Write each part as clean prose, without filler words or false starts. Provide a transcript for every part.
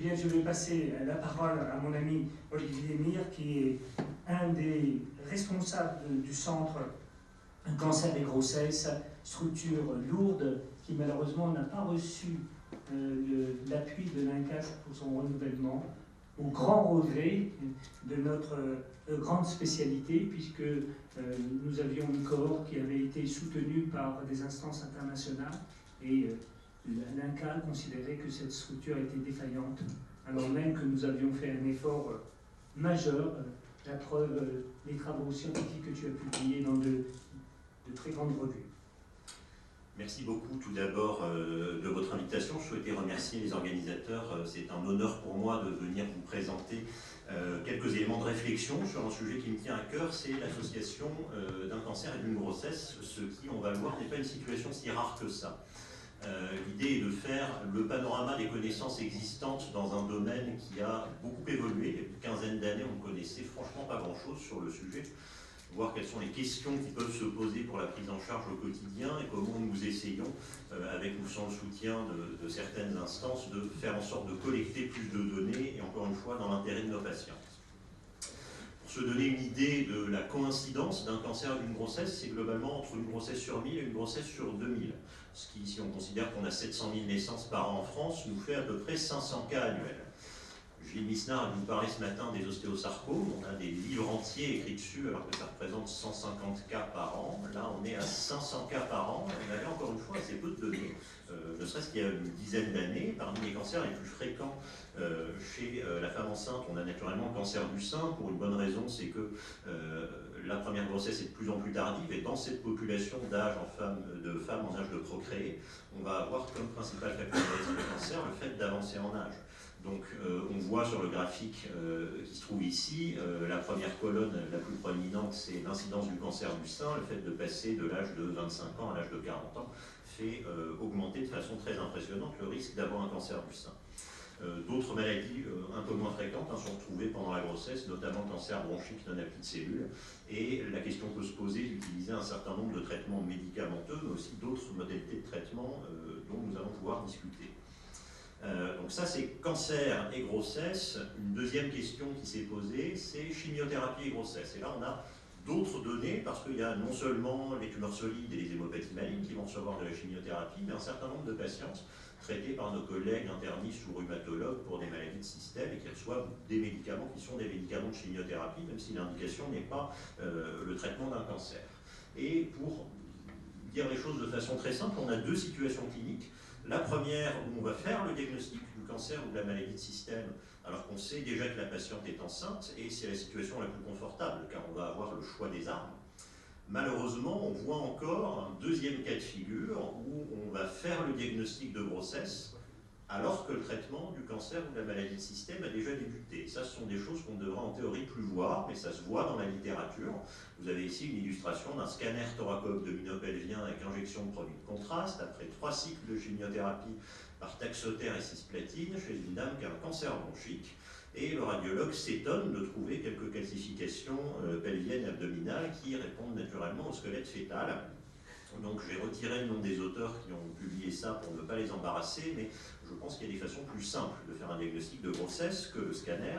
bien, je vais passer la parole à mon ami Olivier Mire, qui est un des responsables du centre Cancer et Grossesse, structure lourde qui malheureusement n'a pas reçu l'appui de l'INCAS pour son renouvellement, au grand regret de notre grande spécialité, puisque nous avions une cohorte qui avait été soutenue par des instances internationales et l'INCA considérait que cette structure était défaillante, alors même que nous avions fait un effort majeur, la preuve, les travaux scientifiques que tu as publiés dans de très grandes revues. Merci beaucoup tout d'abord de votre invitation. Je souhaitais remercier les organisateurs. C'est un honneur pour moi de venir vous présenter quelques éléments de réflexion sur un sujet qui me tient à cœur, c'est l'association d'un cancer et d'une grossesse, ce qui, on va le voir, n'est pas une situation si rare que ça. L'idée est de faire le panorama des connaissances existantes dans un domaine qui a beaucoup évolué. Il y a une quinzaine d'années, on ne connaissait franchement pas grand-chose sur le sujet. Voir quelles sont les questions qui peuvent se poser pour la prise en charge au quotidien et comment nous essayons, avec ou sans le soutien de certaines instances, de faire en sorte de collecter plus de données et encore une fois dans l'intérêt de nos patients. Pour se donner une idée de la coïncidence d'un cancer et d'une grossesse, c'est globalement entre une grossesse sur 1000 et une grossesse sur 2000. Ce qui, si on considère qu'on a 700 000 naissances par an en France, nous fait à peu près 500 cas annuels. Gilles Misnard a nous parlé ce matin des ostéosarcomes. On a des livres entiers écrits dessus alors que ça représente 150 cas par an. Là, on est à 500 cas par an. On avait encore une fois assez peu de données. Ne serait-ce qu'il y a une dizaine d'années, parmi les cancers les plus fréquents chez la femme enceinte, on a naturellement le cancer du sein. Pour une bonne raison, c'est que la première grossesse est de plus en plus tardive. Et dans cette population d'âge de femmes en âge de procréer, on va avoir comme principal facteur de risque de cancer le fait d'avancer en âge. Donc on voit sur le graphique qui se trouve ici, la première colonne la plus proéminente, c'est l'incidence du cancer du sein. Le fait de passer de l'âge de 25 ans à l'âge de 40 ans fait augmenter de façon très impressionnante le risque d'avoir un cancer du sein. D'autres maladies un peu moins fréquentes sont retrouvées pendant la grossesse, notamment le cancer bronchique non appli de cellules. Et la question peut se poser d'utiliser un certain nombre de traitements médicamenteux, mais aussi d'autres modalités de traitement dont nous allons pouvoir discuter. Donc ça, c'est cancer et grossesse. Une deuxième question qui s'est posée, c'est chimiothérapie et grossesse. Et là, on a d'autres données, parce qu'il y a non seulement les tumeurs solides et les hémopathies malignes qui vont recevoir de la chimiothérapie, mais un certain nombre de patientes traitées par nos collègues internistes ou rhumatologues pour des maladies de système et qui reçoivent des médicaments qui sont des médicaments de chimiothérapie, même si l'indication n'est pas le traitement d'un cancer. Et pour dire les choses de façon très simple, on a deux situations cliniques. La première, où on va faire le diagnostic du cancer ou de la maladie de système, alors qu'on sait déjà que la patiente est enceinte, et c'est la situation la plus confortable, car on va avoir le choix des armes. Malheureusement, on voit encore un deuxième cas de figure, où on va faire le diagnostic de grossesse, alors que le traitement du cancer ou de la maladie de système a déjà débuté. Ça, ce sont des choses qu'on devrait en théorie plus voir, mais ça se voit dans la littérature. Vous avez ici une illustration d'un scanner thoraco-abdominopelvien avec injection de produits de contraste, après 3 cycles de chimiothérapie par taxotere et cisplatine, chez une dame qui a un cancer bronchique. Et le radiologue s'étonne de trouver quelques calcifications pelviennes et abdominales qui répondent naturellement au squelette fœtal. Donc j'ai retiré le nom des auteurs qui ont publié ça pour ne pas les embarrasser, mais je pense qu'il y a des façons plus simples de faire un diagnostic de grossesse que le scanner.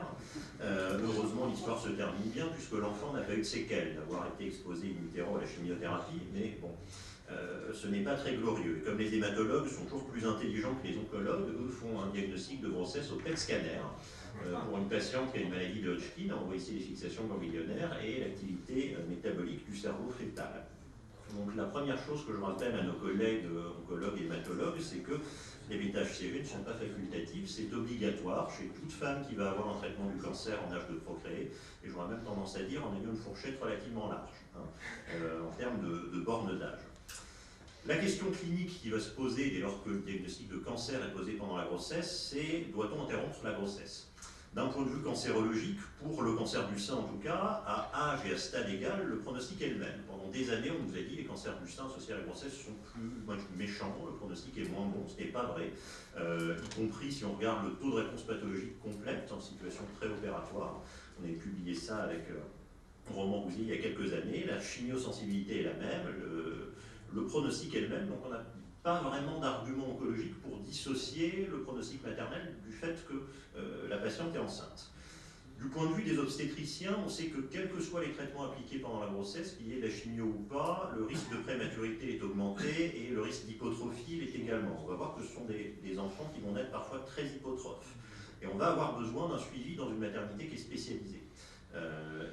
Heureusement, l'histoire se termine bien puisque l'enfant n'a pas eu de séquelles d'avoir été exposé in utero à la chimiothérapie, mais bon, ce n'est pas très glorieux. Et comme les hématologues sont toujours plus intelligents que les oncologues, eux font un diagnostic de grossesse au PET scanner pour une patiente qui a une maladie de Hodgkin. On voit ici les fixations ganglionnaires et l'activité métabolique du cerveau fœtal. Donc la première chose que je rappelle à nos collègues oncologues et hématologues, c'est que les bêta-HCG ne sont pas facultatifs, c'est obligatoire chez toute femme qui va avoir un traitement du cancer en âge de procréer, et j'aurais même tendance à dire en ayant une fourchette relativement large, en termes de bornes d'âge. La question clinique qui va se poser dès lors que le diagnostic de cancer est posé pendant la grossesse, c'est doit-on interrompre la grossesse ? D'un point de vue cancérologique, pour le cancer du sein en tout cas, à âge et à stade égal, le pronostic est le même. Pendant des années, on nous a dit que les cancers du sein associés à la grossesse sont plus méchants, le pronostic est moins bon, ce n'est pas vrai, y compris si on regarde le taux de réponse pathologique complète en situation préopératoire. On avait publié ça avec Roman Rousier il y a quelques années, la chimiosensibilité est la même, le pronostic est le même, donc on a pas vraiment d'argument oncologique pour dissocier le pronostic maternel du fait que la patiente est enceinte. Du point de vue des obstétriciens, on sait que quels que soient les traitements appliqués pendant la grossesse, qu'il y ait de la chimio ou pas, le risque de prématurité est augmenté et le risque d'hypotrophie l'est également. On va voir que ce sont des enfants qui vont naître parfois très hypotrophes. Et on va avoir besoin d'un suivi dans une maternité qui est spécialisée.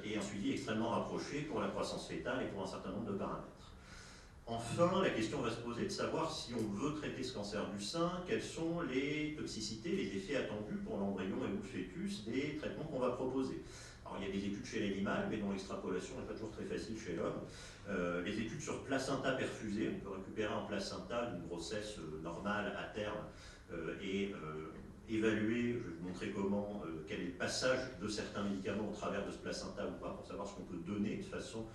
Et un suivi extrêmement rapproché pour la croissance fœtale et pour un certain nombre de paramètres. Enfin, la question va se poser de savoir si on veut traiter ce cancer du sein, quelles sont les toxicités, les effets attendus pour l'embryon et ou le fœtus des traitements qu'on va proposer. Alors il y a des études chez l'animal, mais dont l'extrapolation n'est pas toujours très facile chez l'homme. Les études sur placenta perfusé, on peut récupérer un placenta d'une grossesse normale à terme et évaluer, je vais vous montrer comment, quel est le passage de certains médicaments au travers de ce placenta ou pas, pour savoir ce qu'on peut donner de façon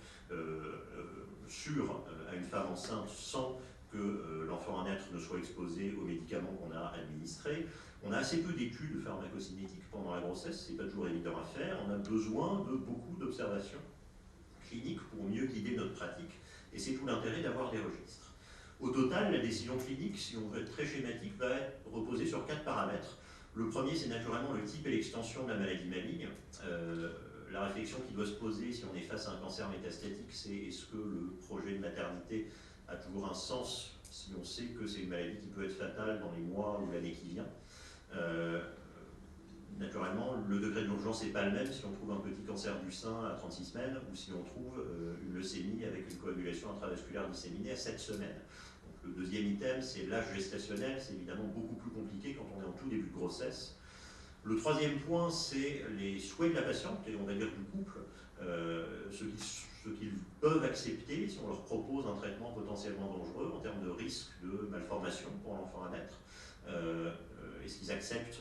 sûre à une femme enceinte sans que l'enfant à naître ne soit exposé aux médicaments qu'on a administrés. On a assez peu d'études pharmacocinétiques pendant la grossesse, c'est pas toujours évident à faire. On a besoin de beaucoup d'observations cliniques pour mieux guider notre pratique, et c'est tout l'intérêt d'avoir des registres. Au total, la décision clinique, si on veut être très schématique, va reposer sur 4 paramètres. Le premier, c'est naturellement le type et l'extension de la maladie maligne. La réflexion qui doit se poser si on est face à un cancer métastatique, c'est est-ce que le projet de maternité a toujours un sens si on sait que c'est une maladie qui peut être fatale dans les mois ou l'année qui vient. Naturellement, le degré d'urgence n'est pas le même si on trouve un petit cancer du sein à 36 semaines ou si on trouve une leucémie avec une coagulation intravasculaire disséminée à 7 semaines. Le deuxième item, c'est l'âge gestationnel. C'est évidemment beaucoup plus compliqué quand on est en tout début de grossesse. Le troisième point, c'est les souhaits de la patiente, et on va dire du couple, ce qu'ils peuvent accepter si on leur propose un traitement potentiellement dangereux en termes de risque de malformation pour l'enfant à naître. Est-ce qu'ils acceptent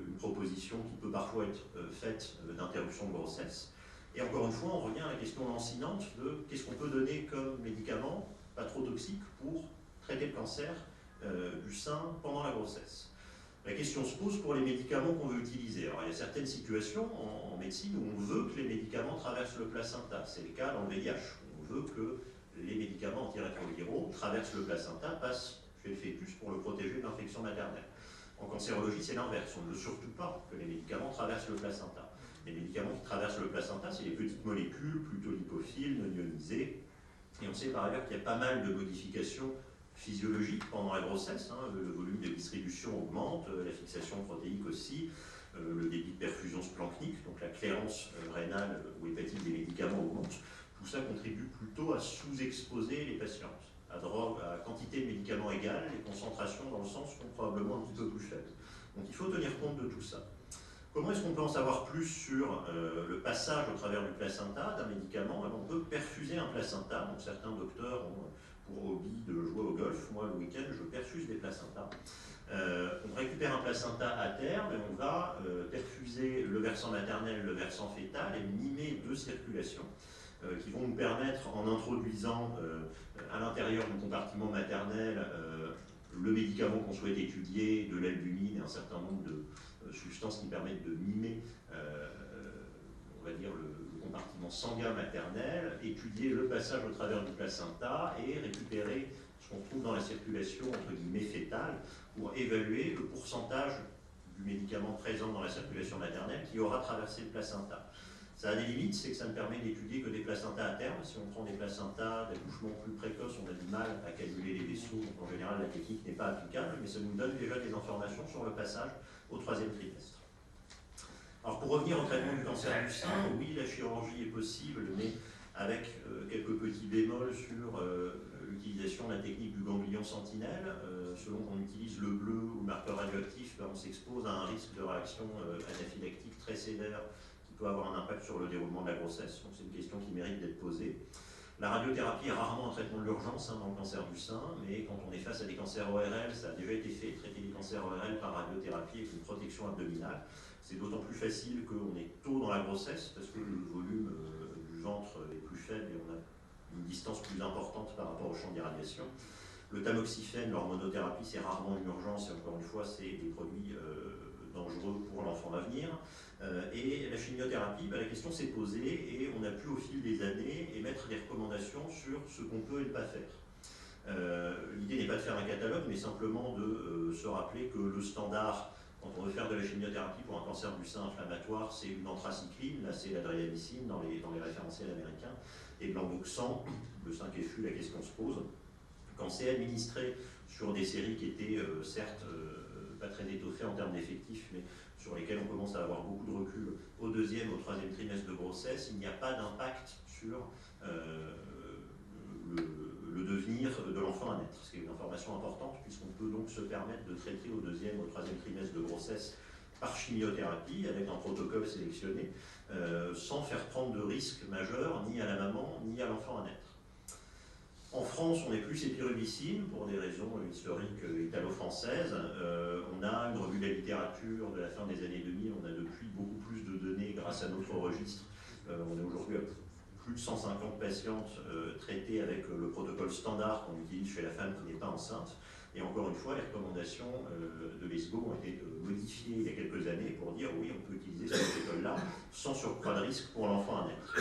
une proposition qui peut parfois être faite d'interruption de grossesse? Et encore une fois, on revient à la question lancinante de qu'est-ce qu'on peut donner comme médicament, pas trop toxique, pour traiter le cancer du sein pendant la grossesse. La question se pose pour les médicaments qu'on veut utiliser. Alors, il y a certaines situations en médecine où on veut que les médicaments traversent le placenta. C'est le cas dans le VIH. On veut que les médicaments antirétroviraux traversent le placenta, passent chez le fœtus pour le protéger de l'infection maternelle. En cancérologie, c'est l'inverse. On ne veut surtout pas que les médicaments traversent le placenta. Les médicaments qui traversent le placenta, c'est les petites molécules, plutôt lipophiles, non ionisées. Et on sait par ailleurs qu'il y a pas mal de modifications physiologiques pendant la grossesse. Le volume de distribution augmente, la fixation protéique aussi, le débit de perfusion splanchnique, donc la clairance rénale ou hépatique des médicaments augmente. Tout ça contribue plutôt à sous-exposer les patientes. À quantité de médicaments égale, les concentrations dans le sang sont probablement un petit peu plus faibles. Donc il faut tenir compte de tout ça. Comment est-ce qu'on peut en savoir plus sur le passage au travers du placenta d'un médicament? On peut perfuser un placenta. Donc certains docteurs ont pour hobby de jouer au golf. Moi, le week-end, je perfuse des placentas. On récupère un placenta à terme et on va perfuser le versant maternel, le versant fœtal et mimer 2 circulations qui vont nous permettre, en introduisant à l'intérieur du compartiment maternel le médicament qu'on souhaite étudier, de l'albumine et un certain nombre de substances qui permettent de mimer on va dire le compartiment sanguin maternel, étudier le passage au travers du placenta et récupérer ce qu'on trouve dans la circulation entre guillemets fétale pour évaluer le pourcentage du médicament présent dans la circulation maternelle qui aura traversé le placenta. Ça a des limites, c'est que ça ne permet d'étudier que des placentas à terme. Si on prend des placentas d'accouchement plus précoce, on a du mal à calculer les vaisseaux, donc en général la technique n'est pas applicable, mais ça nous donne déjà des informations sur le passage au 3e trimestre. Alors pour revenir au traitement du cancer du sein, oui, la chirurgie est possible, mais avec quelques petits bémols sur l'utilisation de la technique du ganglion sentinelle. Selon qu'on utilise le bleu ou le marqueur radioactif, on s'expose à un risque de réaction anaphylactique très sévère qui peut avoir un impact sur le déroulement de la grossesse. Donc c'est une question qui mérite d'être posée. La radiothérapie est rarement un traitement de l'urgence dans le cancer du sein, mais quand on est face à des cancers ORL, ça a déjà été fait, traiter les cancers ORL par radiothérapie avec une protection abdominale. C'est d'autant plus facile qu'on est tôt dans la grossesse, parce que le volume du ventre est plus faible et on a une distance plus importante par rapport au champ d'irradiation. Le tamoxifène, l'hormonothérapie, c'est rarement une urgence, et encore une fois, c'est des produits dangereux pour l'enfant d'avenir. Et la chimiothérapie, la question s'est posée, et on a pu au fil des années émettre des recommandations sur ce qu'on peut et ne pas faire. L'idée n'est pas de faire un catalogue, mais simplement de se rappeler que le standard, quand on veut faire de la chimiothérapie pour un cancer du sein inflammatoire, c'est une anthracycline, là c'est l'adriamycine dans les référentiels américains, et de l'endoxan, le 5FU, la question se pose. Quand c'est administré sur des séries qui étaient certes pas très étoffées en termes d'effectifs, mais sur lesquelles on commence à avoir beaucoup de recul au deuxième, au troisième trimestre de grossesse, il n'y a pas d'impact sur le devenir de l'enfant à naître, ce qui est une information importante puisqu'on peut donc se permettre de traiter au deuxième, au troisième trimestre de grossesse par chimiothérapie avec un protocole sélectionné sans faire prendre de risques majeurs ni à la maman ni à l'enfant à naître. En France, on est plus épirubicine pour des raisons historiques italo-françaises. On a une revue de la littérature de la fin des années 2000, on a depuis beaucoup plus de données grâce à notre registre. On est aujourd'hui à plus de 150 patientes traitées avec le protocole standard qu'on utilise chez la femme qui n'est pas enceinte. Et encore une fois, les recommandations de l'ESGO ont été modifiées il y a quelques années pour dire oui, on peut utiliser ce protocole-là sans surcroît de risque pour l'enfant à naître.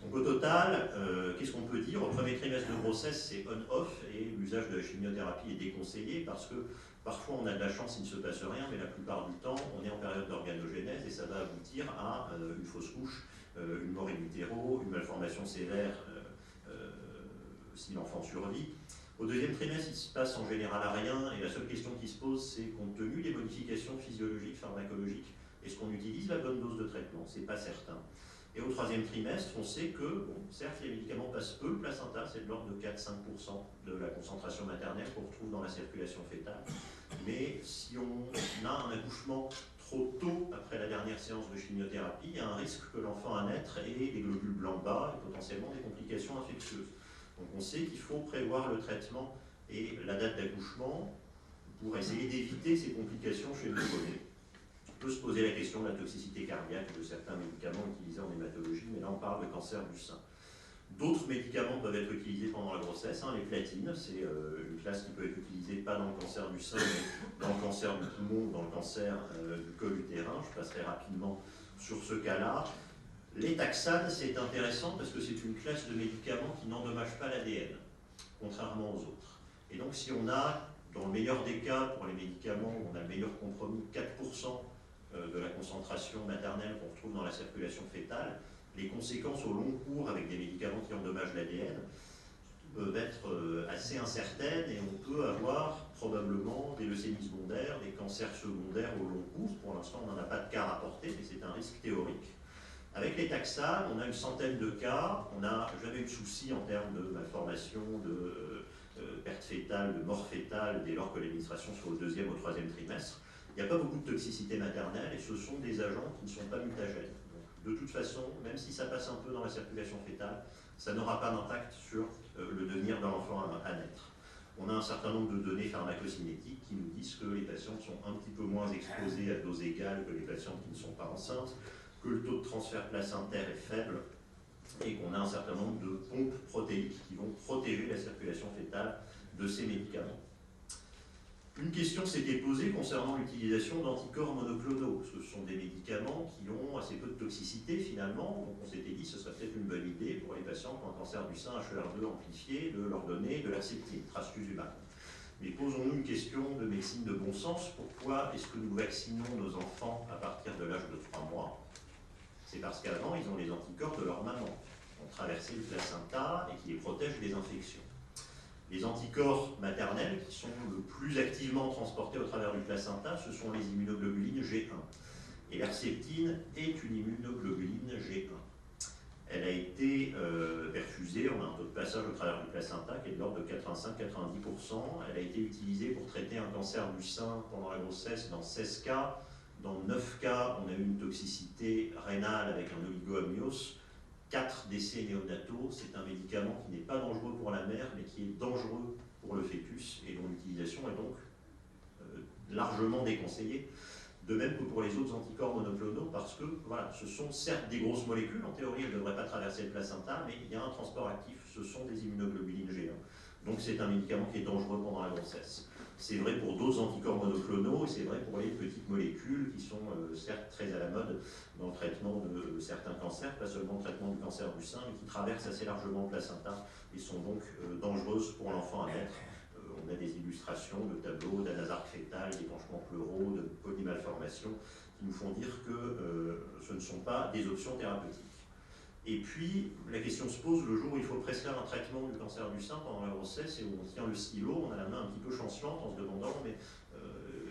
Donc au total, qu'est-ce qu'on peut dire? Au premier trimestre de grossesse, c'est on-off et l'usage de la chimiothérapie est déconseillé parce que parfois on a de la chance, il ne se passe rien, mais la plupart du temps, on est en période d'organogénèse et ça va aboutir à une fausse couche, une mort in utero, une malformation sévère si l'enfant survit. Au deuxième trimestre, il se passe en général à rien et la seule question qui se pose, c'est compte tenu des modifications physiologiques, pharmacologiques, est-ce qu'on utilise la bonne dose de traitement? C'est pas certain. Et au troisième trimestre, on sait que, bon, certes, les médicaments passent peu, le placenta, c'est de l'ordre de 4-5% de la concentration maternelle qu'on retrouve dans la circulation fétale. Mais si on a un accouchement trop tôt après la dernière séance de chimiothérapie, il y a un risque que l'enfant à naître ait des globules blancs bas et potentiellement des complications infectieuses. Donc on sait qu'il faut prévoir le traitement et la date d'accouchement pour essayer d'éviter ces complications chez le nouveau-né. On peut se poser la question de la toxicité cardiaque de certains médicaments utilisés en hématologie, mais là on parle de cancer du sein. D'autres médicaments peuvent être utilisés pendant la grossesse, les platines, c'est une classe qui peut être utilisée pas dans le cancer du sein, mais dans le cancer du poumon, dans le cancer du col utérin. Je passerai rapidement sur ce cas-là. Les taxanes, c'est intéressant parce que c'est une classe de médicaments qui n'endommage pas l'ADN, contrairement aux autres. Et donc si on a, dans le meilleur des cas, pour les médicaments où on a le meilleur compromis, 4% de la concentration maternelle qu'on retrouve dans la circulation fétale, les conséquences au long cours avec des médicaments qui endommagent l'ADN peuvent être assez incertaines et on peut avoir probablement des leucémies secondaires, des cancers secondaires au long cours. Pour l'instant, on n'en a pas de cas rapportés, mais c'est un risque théorique. Avec les taxanes, on a une centaine de cas, on n'a jamais eu de souci en termes de malformation, de perte fétale, de mort fétale, dès lors que l'administration soit au deuxième ou au troisième trimestre. Il n'y a pas beaucoup de toxicité maternelle et ce sont des agents qui ne sont pas mutagènes. Donc, de toute façon, même si ça passe un peu dans la circulation fétale, ça n'aura pas d'impact sur le devenir de l'enfant à naître. On a un certain nombre de données pharmacocinétiques qui nous disent que les patientes sont un petit peu moins exposées à dose égale que les patientes qui ne sont pas enceintes, que le taux de transfert placentaire est faible et qu'on a un certain nombre de pompes protéiques qui vont protéger la circulation fétale de ces médicaments. Une question s'était posée concernant l'utilisation d'anticorps monoclonaux, parce que ce sont des médicaments qui ont assez peu de toxicité finalement, donc on s'était dit que ce serait peut-être une bonne idée pour les patients qui ont un cancer du sein HER2 amplifié de leur donner de l'herceptine, trastuzumab. Mais posons-nous une question de médecine de bon sens, pourquoi est-ce que nous vaccinons nos enfants à partir de l'âge de 3 mois? C'est parce qu'avant, ils ont les anticorps de leur maman, qui ont traversé le placenta et qui les protègent des infections. Les anticorps maternels, qui sont le plus activement transportés au travers du placenta, ce sont les immunoglobulines G1. Et l'herceptine est une immunoglobuline G1. Elle a été perfusée, on a un taux de passage au travers du placenta qui est de l'ordre de 85-90%. Elle a été utilisée pour traiter un cancer du sein pendant la grossesse dans 16 cas. Dans 9 cas, on a eu une toxicité rénale avec un oligoamnios. 4 décès néonataux, c'est un médicament qui n'est pas dangereux pour la mère, mais qui est dangereux pour le fœtus, et dont l'utilisation est donc largement déconseillée. De même que pour les autres anticorps monoclonaux, parce que voilà, ce sont certes des grosses molécules, en théorie elles ne devraient pas traverser le placenta, mais il y a un transport actif, ce sont des immunoglobulines G1. Donc c'est un médicament qui est dangereux pendant la grossesse. C'est vrai pour d'autres anticorps monoclonaux, c'est vrai pour les petites molécules qui sont certes très à la mode dans le traitement de certains cancers, pas seulement le traitement du cancer du sein, mais qui traversent assez largement le placenta et sont donc dangereuses pour l'enfant à naître. On a des illustrations de tableaux d'anasarque fœtal, d'épanchements pleuraux, de polymalformations, qui nous font dire que ce ne sont pas des options thérapeutiques. Et puis, la question se pose le jour où il faut prescrire un traitement du cancer du sein pendant la grossesse et où on tient le stylo, on a la main un petit peu chancelante en se demandant mais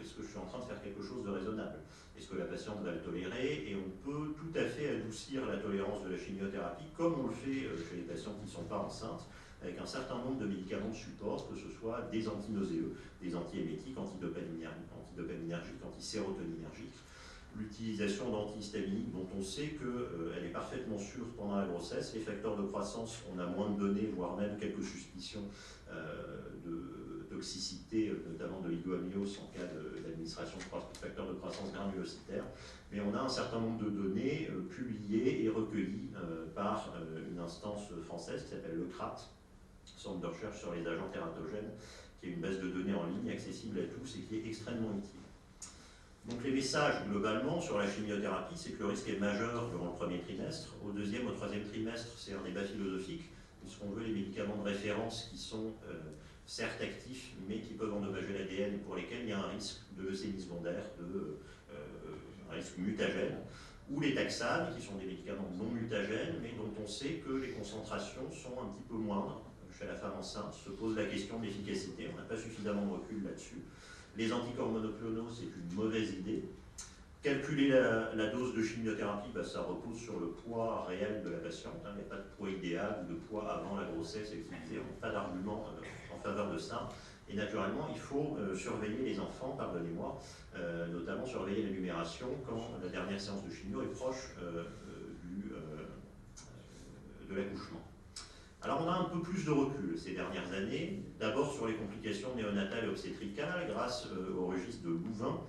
est-ce que je suis en train de faire quelque chose de raisonnable? Est-ce que la patiente va le tolérer? Et on peut tout à fait adoucir la tolérance de la chimiothérapie, comme on le fait chez les patients qui ne sont pas enceintes, avec un certain nombre de médicaments de support, que ce soit des antinauséeux, des antiémétiques, antidopaminergiques, antisérotoninergiques, l'utilisation d'antihistaminiques dont on sait qu'elle est parfaitement sûre pendant la grossesse. Les facteurs de croissance, on a moins de données, voire même quelques suspicions de toxicité, notamment de l'oligoamyose en cas d'administration de facteurs de croissance granulocytaires. Mais on a un certain nombre de données publiées et recueillies par une instance française qui s'appelle le CRAT, Centre de recherche sur les agents tératogènes, qui est une base de données en ligne accessible à tous et qui est extrêmement utile. Donc les messages globalement sur la chimiothérapie, c'est que le risque est majeur durant le premier trimestre. Au deuxième, au troisième trimestre, c'est un débat philosophique, puisqu'on veut les médicaments de référence qui sont certes actifs, mais qui peuvent endommager l'ADN et pour lesquels il y a un risque de leucémie secondaire, un risque mutagène, ou les taxanes, qui sont des médicaments non mutagènes, mais dont on sait que les concentrations sont un petit peu moindres chez la femme enceinte. Se pose la question de l'efficacité, on n'a pas suffisamment de recul là-dessus. Les anticorps monoclonaux, c'est une mauvaise idée. Calculer la dose de chimiothérapie, ça repose sur le poids réel de la patiente. Il n'y a pas de poids idéal ou de poids avant la grossesse utilisé. On n'a pas d'argument en faveur de ça. Et naturellement, il faut surveiller les enfants, pardonnez-moi, notamment surveiller la numération quand la dernière séance de chimio est proche de l'accouchement. Alors on a un peu plus de recul ces dernières années, d'abord sur les complications néonatales et obstétricales grâce au registre de Louvain,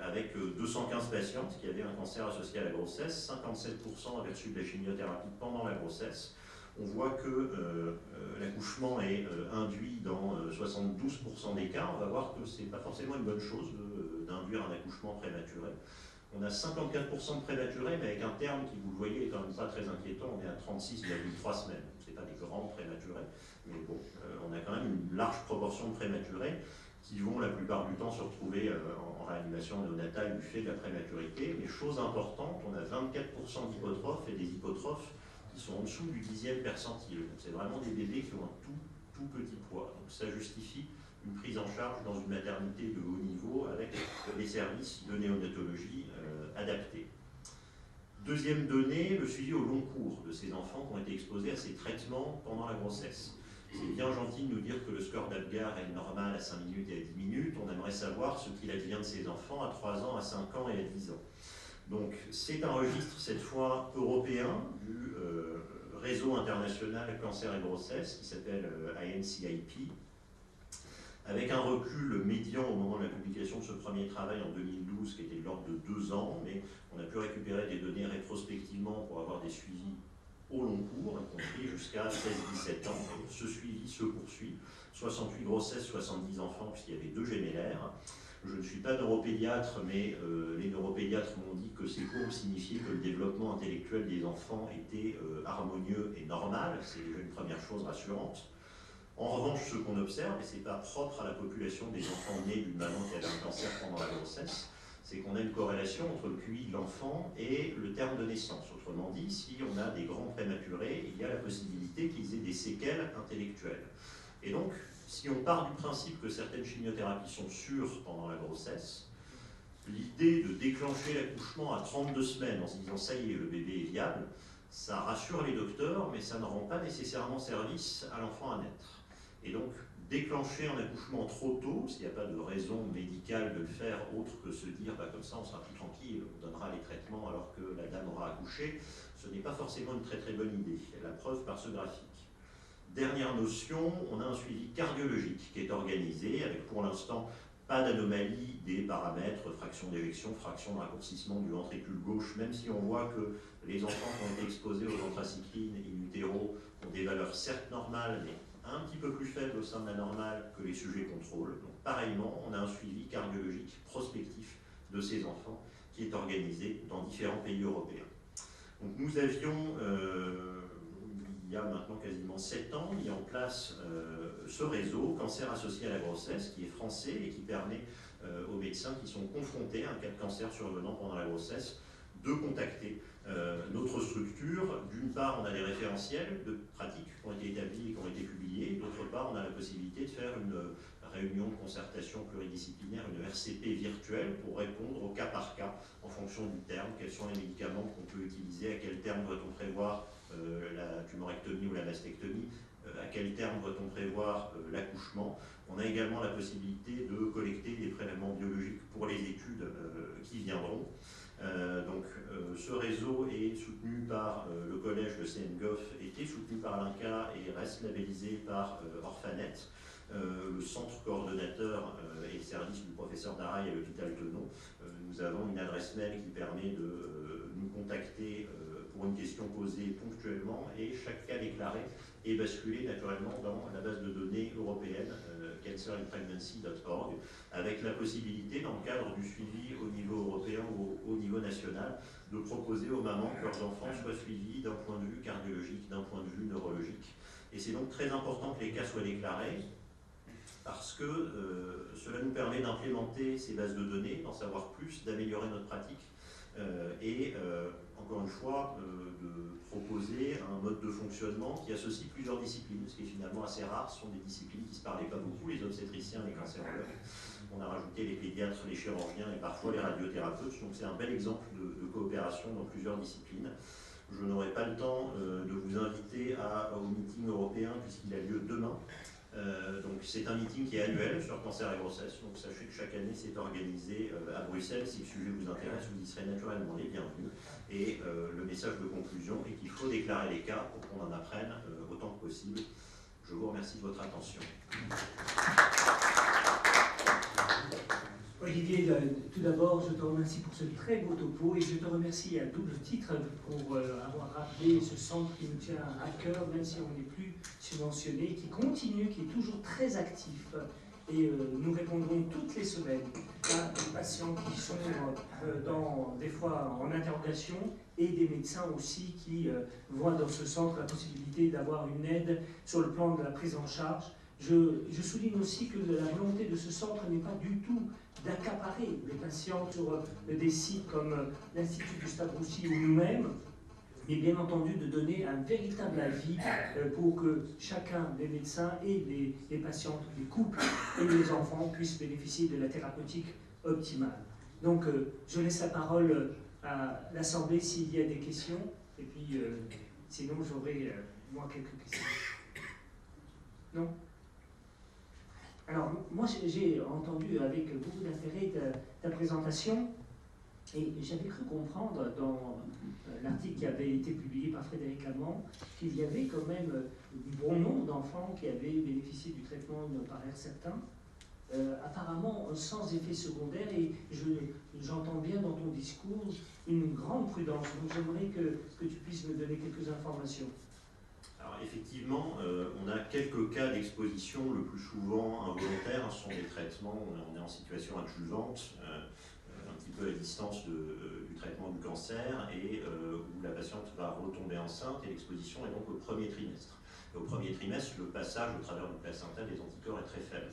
avec 215 patientes qui avaient un cancer associé à la grossesse, 57% avaient reçu de la chimiothérapie pendant la grossesse. On voit que l'accouchement est induit dans 72% des cas. On va voir que ce n'est pas forcément une bonne chose d'induire un accouchement prématuré. On a 54% de prématurés, mais avec un terme qui, vous le voyez, est quand même pas très inquiétant. On est à 36,3 semaines. Ce n'est pas des grands prématurés, mais bon, on a quand même une large proportion de prématurés qui vont la plupart du temps se retrouver en réanimation néonatale du fait de la prématurité. Mais chose importante, on a 24% d'hypotrophes et des hypotrophes qui sont en dessous du 10e percentile. C'est vraiment des bébés qui ont un tout petit poids. Donc ça justifie une prise en charge dans une maternité de haut niveau avec des services de néonatologie adaptés. Deuxième donnée, le suivi au long cours de ces enfants qui ont été exposés à ces traitements pendant la grossesse. C'est bien gentil de nous dire que le score d'Apgar est normal à 5 minutes et à 10 minutes. On aimerait savoir ce qu'il advient de ces enfants à 3 ans, à 5 ans et à 10 ans. Donc c'est un registre cette fois européen du réseau international cancer et grossesse qui s'appelle INCIP, avec un recul médian au moment de la publication de ce premier travail en 2012 qui était de l'ordre de 2 ans, mais on a pu récupérer des données rétrospectivement pour avoir des suivis au long cours, y compris jusqu'à 16-17 ans. Ce suivi se poursuit, 68 grossesses, 70 enfants, puisqu'il y avait 2 gémellaires. Je ne suis pas neuropédiatre, mais les neuropédiatres m'ont dit que ces courbes signifiaient que le développement intellectuel des enfants était harmonieux et normal. C'est déjà une première chose rassurante. En revanche, ce qu'on observe, et ce n'est pas propre à la population des enfants nés d'une maman qui avait un cancer pendant la grossesse, c'est qu'on a une corrélation entre le QI de l'enfant et le terme de naissance. Autrement dit, si on a des grands prématurés, il y a la possibilité qu'ils aient des séquelles intellectuelles. Et donc, si on part du principe que certaines chimiothérapies sont sûres pendant la grossesse, l'idée de déclencher l'accouchement à 32 semaines en se disant « ça y est, le bébé est viable », ça rassure les docteurs, mais ça ne rend pas nécessairement service à l'enfant à naître. Et donc, déclencher un accouchement trop tôt, s'il n'y a pas de raison médicale de le faire, autre que se dire comme ça on sera plus tranquille, on donnera les traitements alors que la dame aura accouché, ce n'est pas forcément une très bonne idée. La preuve par ce graphique. Dernière notion, on a un suivi cardiologique qui est organisé, avec pour l'instant pas d'anomalie des paramètres, fraction d'éjection, fraction de raccourcissement du ventricule gauche, même si on voit que les enfants qui ont été exposés aux anthracyclines in utero ont des valeurs certes normales, mais un petit peu plus faibles au sein de la normale que les sujets contrôle. Donc pareillement, on a un suivi cardiologique de ces enfants, qui est organisé dans différents pays européens. Donc nous avions, il y a maintenant quasiment 7 ans, mis en place ce réseau Cancer associé à la grossesse, qui est français et qui permet aux médecins qui sont confrontés à un cas de cancer survenant pendant la grossesse de contacter notre structure. D'une part, on a des référentiels de pratiques qui ont été établis et qui ont été publiés. D'autre part, on a la possibilité de faire une réunion de concertation pluridisciplinaire, une RCP virtuelle, pour répondre au cas par cas en fonction du terme. Quels sont les médicaments qu'on peut utiliser? À quel terme doit-on prévoir la tumorectomie ou la mastectomie? À quel terme doit-on prévoir l'accouchement? On a également la possibilité de collecter des prélèvements biologiques pour les études qui viendront. Ce réseau est soutenu par le collège de CNGOF, était soutenu par l'INCa et reste labellisé par Orphanet. Le centre coordonnateur et le service du professeur Daraï à l'hôpital Tenon. Nous avons une adresse mail qui permet de nous contacter pour une question posée ponctuellement, et chaque cas déclaré est basculé naturellement dans la base de données européenne cancerandpregnancy.org, avec la possibilité, dans le cadre du suivi au niveau européen ou au niveau national, de proposer aux mamans que leurs enfants soient suivis d'un point de vue cardiologique, d'un point de vue neurologique. Et c'est donc très important que les cas soient déclarés, parce que cela nous permet d'implémenter ces bases de données, d'en savoir plus, d'améliorer notre pratique et, encore une fois, de proposer un mode de fonctionnement qui associe plusieurs disciplines, ce qui est finalement assez rare. Ce sont des disciplines qui ne se parlaient pas beaucoup, les obstétriciens, les cancérologues. On a rajouté les pédiatres, les chirurgiens et parfois les radiothérapeutes. Donc c'est un bel exemple de coopération dans plusieurs disciplines. Je n'aurai pas le temps de vous inviter au meeting européen puisqu'il a lieu demain. Donc c'est un meeting qui est annuel sur cancer et grossesse, donc sachez que chaque année c'est organisé à Bruxelles. Si le sujet vous intéresse, vous y serez naturellement les bienvenus. Et le message de conclusion est qu'il faut déclarer les cas pour qu'on en apprenne autant que possible. Je vous remercie de votre attention. Olivier, tout d'abord, je te remercie pour ce très beau topo et je te remercie à double titre pour avoir rappelé ce centre qui nous tient à cœur, même si on n'est plus subventionné, qui continue, qui est toujours très actif. Et nous répondrons toutes les semaines à des patients qui sont des fois en interrogation, et des médecins aussi qui voient dans ce centre la possibilité d'avoir une aide sur le plan de la prise en charge. Je souligne aussi que la volonté de ce centre n'est pas du tout d'accaparer les patients sur des sites comme l'Institut Gustave Roussy ou nous-mêmes, mais bien entendu de donner un véritable avis pour que chacun des médecins et les patientes, les couples et les enfants puissent bénéficier de la thérapeutique optimale. Donc je laisse la parole à l'Assemblée s'il y a des questions, et puis sinon j'aurai moi quelques questions. Non ? Alors, moi, j'ai entendu avec beaucoup d'intérêt ta présentation, et j'avais cru comprendre dans l'article qui avait été publié par Frédéric Amand qu'il y avait quand même un bon nombre d'enfants qui avaient bénéficié du traitement, il me paraît certain, apparemment sans effet secondaire, et j'entends bien dans ton discours une grande prudence. Donc j'aimerais que tu puisses me donner quelques informations. Alors effectivement, on a quelques cas d'exposition, le plus souvent involontaires. Ce sont des traitements, on est en situation adjuvante, un petit peu à distance du traitement du cancer, et où la patiente va retomber enceinte, et l'exposition est donc au premier trimestre. Et au premier trimestre, le passage au travers du placenta des anticorps est très faible.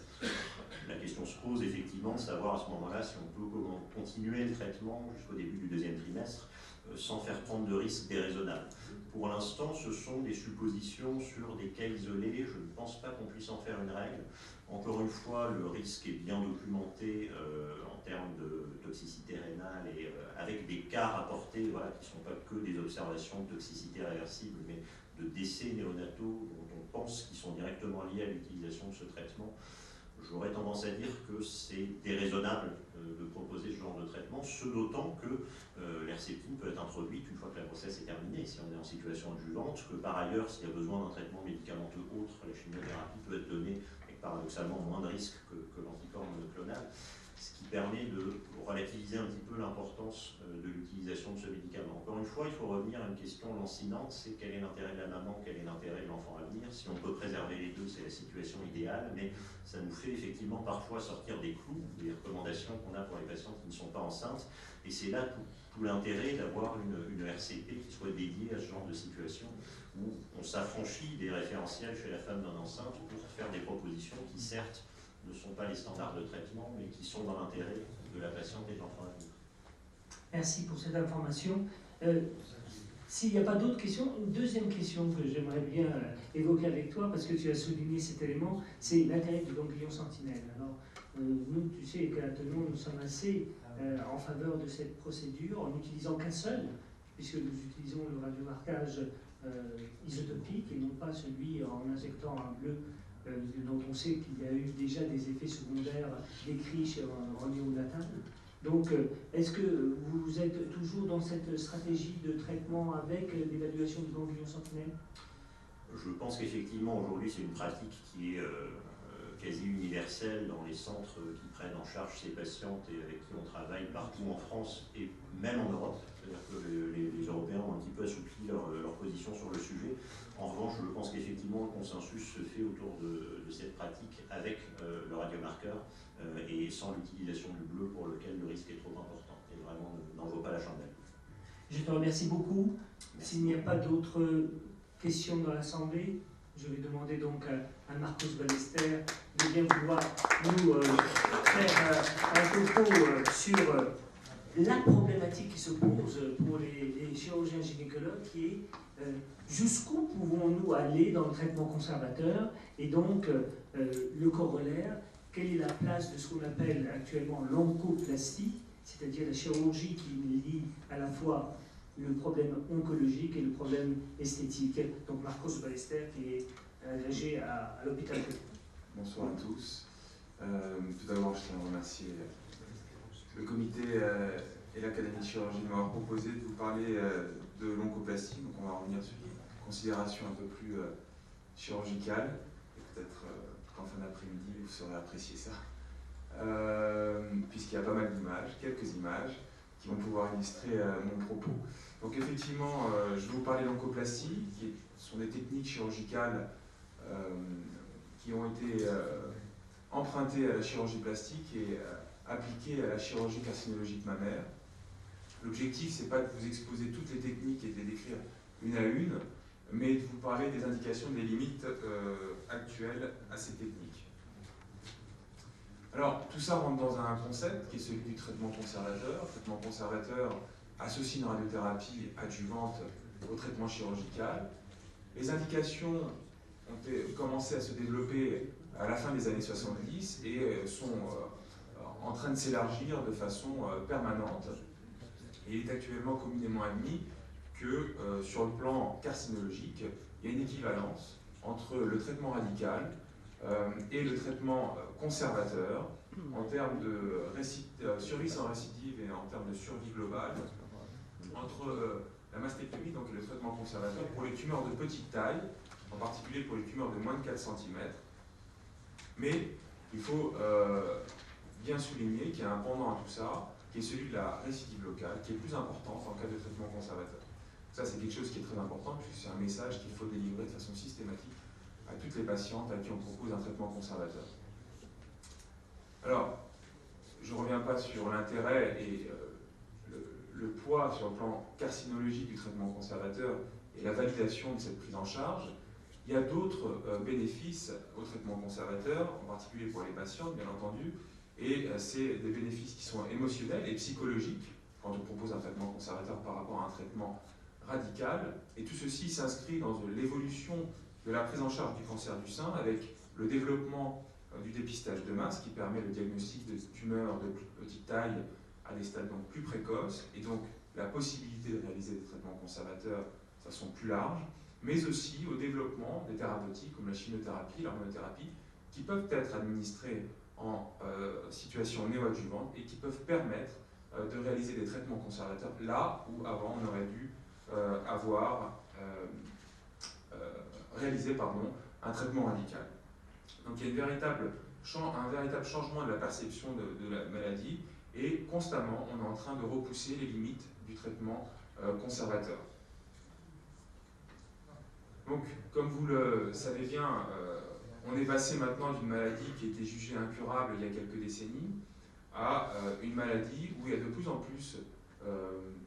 La question se pose effectivement de savoir à ce moment-là si on peut continuer le traitement jusqu'au début du deuxième trimestre sans faire prendre de risques déraisonnables. Pour l'instant, ce sont des suppositions sur des cas isolés. Je ne pense pas qu'on puisse en faire une règle. Encore une fois, le risque est bien documenté en termes de toxicité rénale et avec des cas rapportés, voilà, qui ne sont pas que des observations de toxicité réversible, mais de décès néonataux dont on pense qu'ils sont directement liés à l'utilisation de ce traitement. J'aurais tendance à dire que c'est déraisonnable de proposer ce genre de traitement, ce d'autant que l'herceptine peut être introduite une fois que la grossesse est terminée, si on est en situation adjuvante, que par ailleurs, s'il y a besoin d'un traitement médicamenteux autre, la chimiothérapie peut être donnée avec paradoxalement moins de risques que l'anticorps monoclonal. ce qui permet de relativiser un petit peu l'importance de l'utilisation de ce médicament. Encore une fois, il faut revenir à une question lancinante, c'est quel est l'intérêt de la maman, quel est l'intérêt de l'enfant à venir. Si on peut préserver les deux, c'est la situation idéale, mais ça nous fait effectivement parfois sortir des clous, des recommandations qu'on a pour les patientes qui ne sont pas enceintes, et c'est là tout l'intérêt d'avoir une RCP qui soit dédiée à ce genre de situation, où on s'affranchit des référentiels chez la femme non enceinte pour faire des propositions qui, certes, ne sont pas les standards de traitement, mais qui sont dans l'intérêt de la patiente et de l'enfant à venir. Merci pour cette information. S'il n'y a pas d'autres questions, une deuxième question que j'aimerais bien évoquer avec toi, parce que tu as souligné cet élément, c'est l'intérêt du ganglion sentinelle. Alors, nous, tu sais qu'à Tenon, nous sommes assez en faveur de cette procédure, en n'utilisant qu'un seul, puisque nous utilisons le radiomarquage isotopique et non pas celui en injectant un bleu dont on sait qu'il y a eu déjà des effets secondaires décrits chez un néonatal. Donc, est-ce que vous êtes toujours dans cette stratégie de traitement avec l'évaluation du ganglion sentinelle? Je pense qu'effectivement, aujourd'hui, c'est une pratique qui est quasi universelle dans les centres qui prennent en charge ces patientes et avec qui on travaille partout en France et même en Europe. C'est-à-dire que les Européens ont un petit peu assoupli leur position sur le sujet. En revanche, je pense qu'effectivement, le consensus se fait autour de cette pratique avec le radiomarqueur et sans l'utilisation du bleu pour lequel le risque est trop important et vraiment n'en vaut pas la chandelle. Je te remercie beaucoup. S'il n'y a pas d'autres questions dans l'Assemblée, je vais demander donc à Marcos Ballester de bien vouloir nous faire un topo sur la problématique qui se pose pour les chirurgiens gynécologues, qui est jusqu'où pouvons-nous aller dans le traitement conservateur, et donc le corollaire, quelle est la place de ce qu'on appelle actuellement l'oncoplastie, c'est-à-dire la chirurgie qui lie à la fois le problème oncologique et le problème esthétique. Donc Marcos Ballester, qui est agrégé à l'hôpital. Bonsoir à tous. Tout d'abord, je tiens à remercier le comité et l'Académie de chirurgie de m'avoir proposé de vous parler de l'oncoplastie. Donc on va revenir sur une considération un peu plus chirurgicale. Et peut-être qu'en fin d'après-midi, vous saurez apprécier ça. Puisqu'il y a pas mal d'images, quelques images, qui vont pouvoir illustrer mon propos. Donc effectivement, je vais vous parler d'oncoplastie, qui sont des techniques chirurgicales qui ont été empruntées à la chirurgie plastique et appliquées à la chirurgie carcinologique mammaire. L'objectif, c'est pas de vous exposer toutes les techniques et de les décrire une à une, mais de vous parler des indications, des limites actuelles à ces techniques. Alors, tout ça rentre dans un concept qui est celui du traitement conservateur. Le traitement conservateur associe une radiothérapie adjuvante au traitement chirurgical. Les indications ont commencé à se développer à la fin des années 70 et sont en train de s'élargir de façon permanente. Et il est actuellement communément admis que sur le plan carcinologique, il y a une équivalence entre le traitement radical et le traitement conservateur en termes de survie sans récidive et en termes de survie globale, entre la mastectomie, donc le traitement conservateur, pour les tumeurs de petite taille, en particulier pour les tumeurs de moins de 4 cm. Mais il faut bien souligner qu'il y a un pendant à tout ça, qui est celui de la récidive locale, qui est plus importante en cas de traitement conservateur. Ça, c'est quelque chose qui est très important, puisque c'est un message qu'il faut délivrer de façon systématique à toutes les patientes à qui on propose un traitement conservateur. Alors, je ne reviens pas sur l'intérêt et le poids sur le plan carcinologique du traitement conservateur et la validation de cette prise en charge. Il y a d'autres bénéfices au traitement conservateur, en particulier pour les patientes, bien entendu, et c'est des bénéfices qui sont émotionnels et psychologiques quand on propose un traitement conservateur par rapport à un traitement radical. Et tout ceci s'inscrit dans l'évolution de la prise en charge du cancer du sein avec le développement du dépistage de masse qui permet le diagnostic de tumeurs de petite taille à des stades donc plus précoces et donc la possibilité de réaliser des traitements conservateurs de façon plus large, mais aussi au développement des thérapeutiques comme la chimiothérapie, l'hormonothérapie, qui peuvent être administrées en situation néoadjuvante et qui peuvent permettre de réaliser des traitements conservateurs là où avant on aurait dû avoir réalisé un traitement radical. Donc il y a une véritable un véritable changement de la perception de la maladie, et constamment, on est en train de repousser les limites du traitement conservateur. Donc, comme vous le savez bien, on est passé maintenant d'une maladie qui était jugée incurable il y a quelques décennies à une maladie où il y a de plus en plus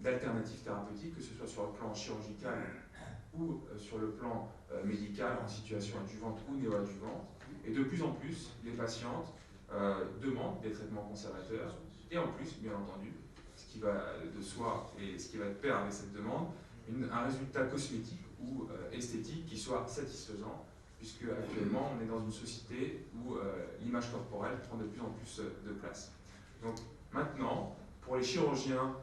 d'alternatives thérapeutiques, que ce soit sur le plan chirurgical ou sur le plan médical, en situation adjuvante ou néoadjuvante. Et de plus en plus, les patientes demandent des traitements conservateurs, et en plus, bien entendu, ce qui va de soi et ce qui va de pair avec cette demande, un résultat cosmétique ou esthétique qui soit satisfaisant, puisque actuellement on est dans une société où l'image corporelle prend de plus en plus de place. Donc maintenant, pour les chirurgiens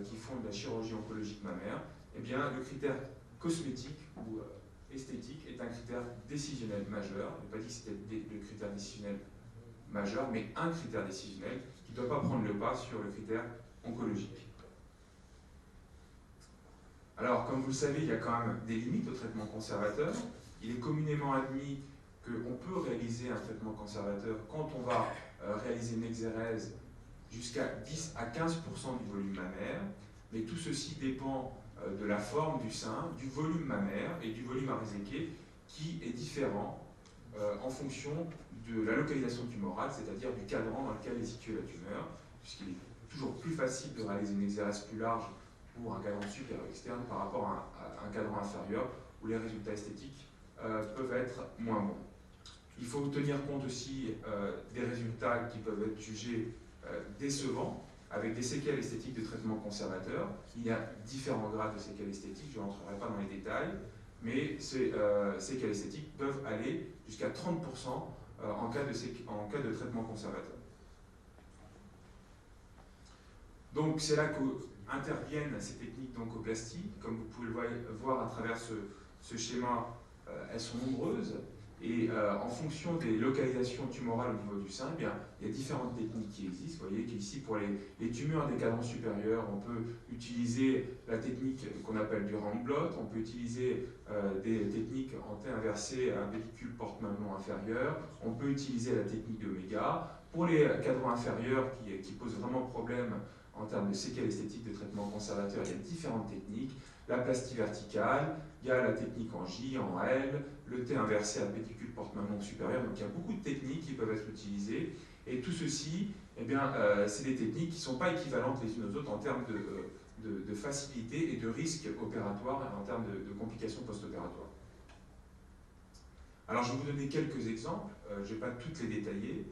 qui font de la chirurgie oncologique mammaire, eh bien, le critère cosmétique ou esthétique est un critère décisionnel majeur. Je n'ai pas dit que c'était le critère décisionnel majeur, mais un critère décisionnel qui ne doit pas prendre le pas sur le critère oncologique. Alors, comme vous le savez, il y a quand même des limites au traitement conservateur. Il est communément admis qu'on peut réaliser un traitement conservateur quand on va réaliser une exérèse jusqu'à 10 à 15% du volume mammaire, mais tout ceci dépend de la forme du sein, du volume mammaire et du volume aréséqué, qui est différent en fonction de la localisation tumorale, c'est-à-dire du cadran dans lequel est située la tumeur, puisqu'il est toujours plus facile de réaliser une exérèse plus large pour un cadran supérieur externe par rapport à un cadran inférieur, où les résultats esthétiques peuvent être moins bons. Il faut tenir compte aussi des résultats qui peuvent être jugés décevants, avec des séquelles esthétiques de traitement conservateur. Il y a différents grades de séquelles esthétiques, je ne rentrerai pas dans les détails, mais ces séquelles esthétiques peuvent aller jusqu'à 30% en cas de traitement conservateur. Donc c'est là qu'interviennent ces techniques d'oncoplastie. Comme vous pouvez le voir à travers ce schéma, elles sont nombreuses. Et en fonction des localisations tumorales au niveau du sein, eh bien, il y a différentes techniques qui existent. Vous voyez qu'ici, pour les tumeurs des cadrans supérieurs, on peut utiliser la technique qu'on appelle du round blot, on peut utiliser des techniques en T inversé à un pédicule porte-mamelon inférieur, on peut utiliser la technique d'Oméga. Pour les cadrans inférieurs qui posent vraiment problème en termes de séquelles esthétiques de traitement conservateur, il y a différentes techniques. La plastie verticale, il y a la technique en J, en L, le T inversé à pédicule porte-mamelon supérieur. Donc il y a beaucoup de techniques qui peuvent être utilisées. Et tout ceci, eh bien, c'est des techniques qui ne sont pas équivalentes les unes aux autres en termes de facilité et de risque opératoire et en termes de complications post-opératoires. Alors je vais vous donner quelques exemples, je ne vais pas toutes les détailler.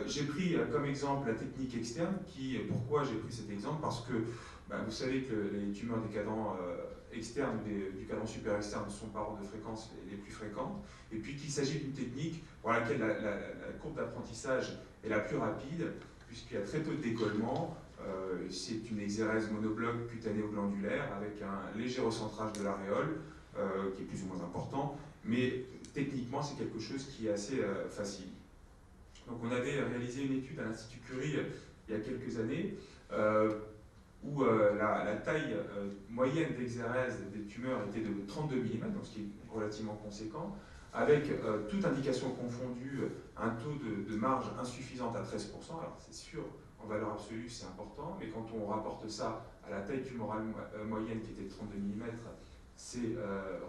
J'ai pris comme exemple la technique externe. Pourquoi j'ai pris cet exemple? Parce que vous savez que les tumeurs des cadrans externes ou du cadran supérieur externe sont par ordre de fréquence les plus fréquentes, et puis qu'il s'agit d'une technique pour laquelle la courbe d'apprentissage est la plus rapide, puisqu'il y a très peu de décollement. C'est une exérèse monobloc cutanéo-glandulaire avec un léger recentrage de l'aréole, qui est plus ou moins important, mais techniquement c'est quelque chose qui est assez facile. Donc on avait réalisé une étude à l'Institut Curie il y a quelques années, où la taille moyenne d'exérèse des tumeurs était de 32 mm, donc ce qui est relativement conséquent, avec toute indication confondue, un taux de marge insuffisante à 13%. Alors c'est sûr, en valeur absolue c'est important, mais quand on rapporte ça à la taille tumorale moyenne qui était de 32 mm, c'est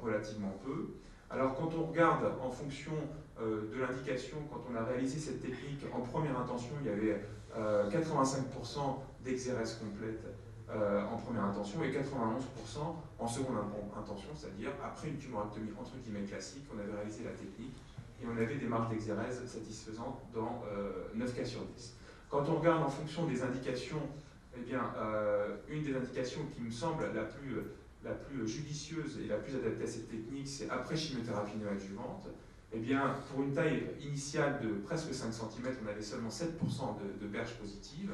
relativement peu. Alors quand on regarde en fonction de l'indication, quand on a réalisé cette technique en première intention, il y avait 85% d'exérèse complète en première intention et 91% en seconde intention, c'est-à-dire après une tumorectomie entre guillemets classique, on avait réalisé la technique et on avait des marges d'exérèse satisfaisantes dans 9 cas sur 10. Quand on regarde en fonction des indications, eh bien, une des indications qui me semble la plus judicieuse et la plus adaptée à cette technique, c'est après chimiothérapie néoadjuvante. Eh bien, pour une taille initiale de presque 5 cm, on avait seulement 7% de berges positives.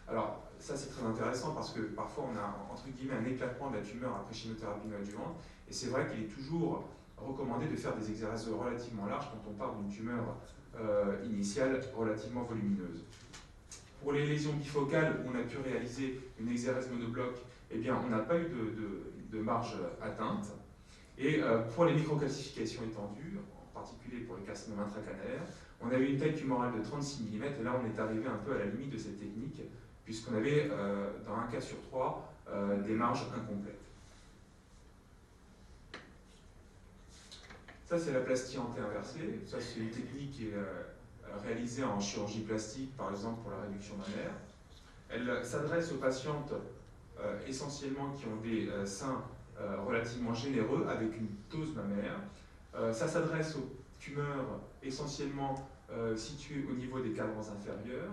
Alors, ça c'est très intéressant parce que parfois on a entre guillemets un éclatement de la tumeur après chimiothérapie néoadjuvante, et c'est vrai qu'il est toujours recommandé de faire des exérèses relativement larges quand on parle d'une tumeur initiale relativement volumineuse. Pour les lésions bifocales où on a pu réaliser une exérèse monobloc, eh bien, on n'a pas eu de marge atteinte. Et pour les microcalcifications étendues, en particulier pour les carcinomes intracanaires, On avait une taille tumorale de 36 mm, et là on est arrivé un peu à la limite de cette technique, puisqu'on avait, dans un cas sur 3, des marges incomplètes. Ça, c'est la plastie anté-inversée. Ça, c'est une technique qui est réalisée en chirurgie plastique, par exemple pour la réduction mammaire. Elle s'adresse aux patientes essentiellement qui ont des seins relativement généreux avec une dose mammaire. Ça s'adresse aux tumeurs essentiellement situées au niveau des cadrans inférieurs.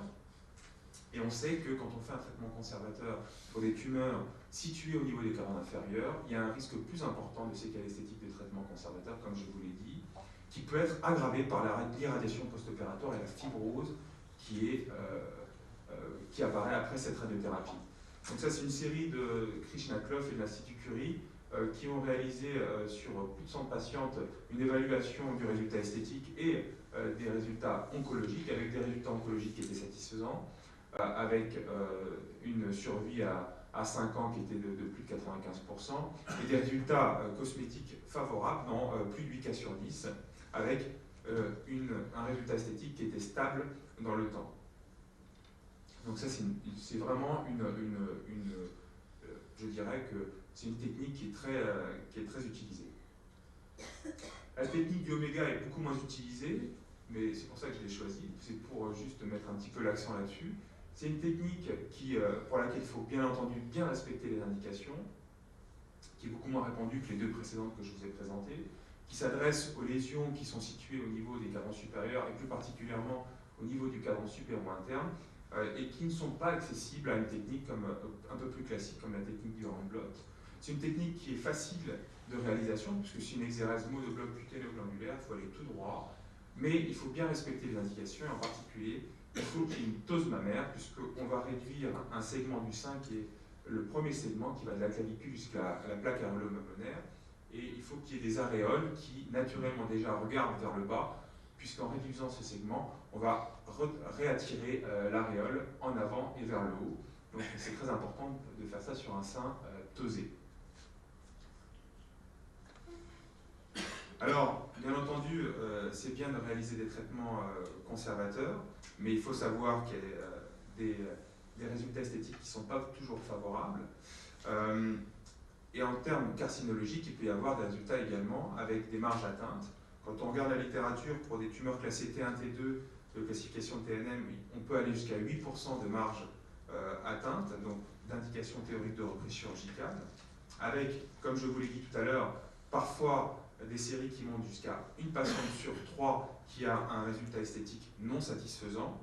Et on sait que quand on fait un traitement conservateur pour des tumeurs situées au niveau des cadrans inférieurs, il y a un risque plus important de séquelles esthétiques de traitement conservateur, comme je vous l'ai dit, qui peut être aggravé par l'irradiation post-opératoire et la fibrose qui apparaît après cette radiothérapie. Donc ça, c'est une série de Krishnaklov et de l'Institut Curie qui ont réalisé sur plus de 100 patientes une évaluation du résultat esthétique et des résultats oncologiques, avec des résultats oncologiques qui étaient satisfaisants, avec une survie à 5 ans qui était de plus de 95%, et des résultats cosmétiques favorables dans plus de 8 cas sur 10, avec un résultat esthétique qui était stable dans le temps. Donc ça, c'est vraiment je dirais que c'est une technique qui est très utilisée. La technique du oméga est beaucoup moins utilisée, mais c'est pour ça que je l'ai choisie, c'est pour juste mettre un petit peu l'accent là-dessus. C'est une technique pour laquelle il faut bien entendu bien respecter les indications, qui est beaucoup moins répandue que les deux précédentes que je vous ai présentées, qui s'adresse aux lésions qui sont situées au niveau des cadrans supérieurs et plus particulièrement au niveau du cadran supéro-interne, et qui ne sont pas accessibles à une technique un peu plus classique comme la technique du Hornblot. C'est une technique qui est facile de réalisation, puisque c'est une exérèse monobloc cuténoglandulaire, il faut aller tout droit, mais il faut bien respecter les indications, et en particulier, il faut qu'il y ait une ptose mammaire, puisqu'on va réduire un segment du sein qui est le premier segment qui va de la clavicule jusqu'à la plaque aréolo-mammaire, et il faut qu'il y ait des aréoles qui, naturellement déjà, regardent vers le bas, puisqu'en réduisant ce segment, on va réattirer l'aréole en avant et vers le haut. Donc c'est très important de faire ça sur un sein ptosé. Alors, bien entendu, c'est bien de réaliser des traitements conservateurs, mais il faut savoir qu'il y a des résultats esthétiques qui ne sont pas toujours favorables. Et en termes carcinologiques, il peut y avoir des résultats également avec des marges atteintes. Quand on regarde la littérature pour des tumeurs classées T1, T2 de classification TNM, on peut aller jusqu'à 8% de marge atteinte, donc d'indication théorique de reprise chirurgicale, avec, comme je vous l'ai dit tout à l'heure, parfois des séries qui montent jusqu'à une patiente sur 3 qui a un résultat esthétique non satisfaisant.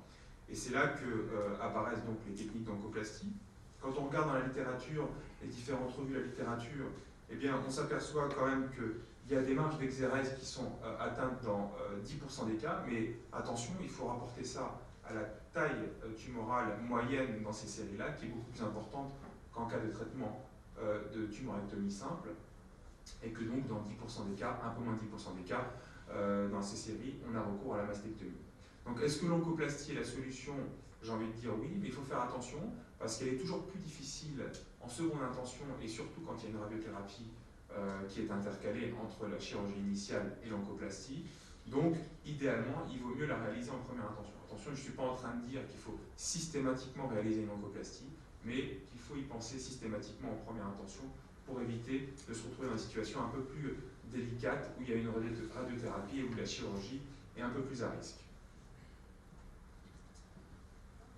Et c'est là que apparaissent donc les techniques d'oncoplastie. Quand on regarde dans la littérature, les différentes revues de la littérature, eh bien, on s'aperçoit quand même qu'il y a des marges d'exérèse qui sont atteintes dans 10% des cas, mais attention, il faut rapporter ça à la taille tumorale moyenne dans ces séries-là, qui est beaucoup plus importante qu'en cas de traitement de tumorectomie simple, et que donc dans 10% des cas, un peu moins de 10% des cas, dans ces séries, on a recours à la mastectomie. Donc est-ce que l'oncoplastie est la solution? J'ai envie de dire oui, mais il faut faire attention, parce qu'elle est toujours plus difficile en seconde intention, et surtout quand il y a une radiothérapie qui est intercalée entre la chirurgie initiale et l'oncoplastie. Donc, idéalement, il vaut mieux la réaliser en première intention. Attention, je ne suis pas en train de dire qu'il faut systématiquement réaliser une oncoplastie, mais qu'il faut y penser systématiquement en première intention pour éviter de se retrouver dans une situation un peu plus délicate où il y a une radiothérapie et où la chirurgie est un peu plus à risque.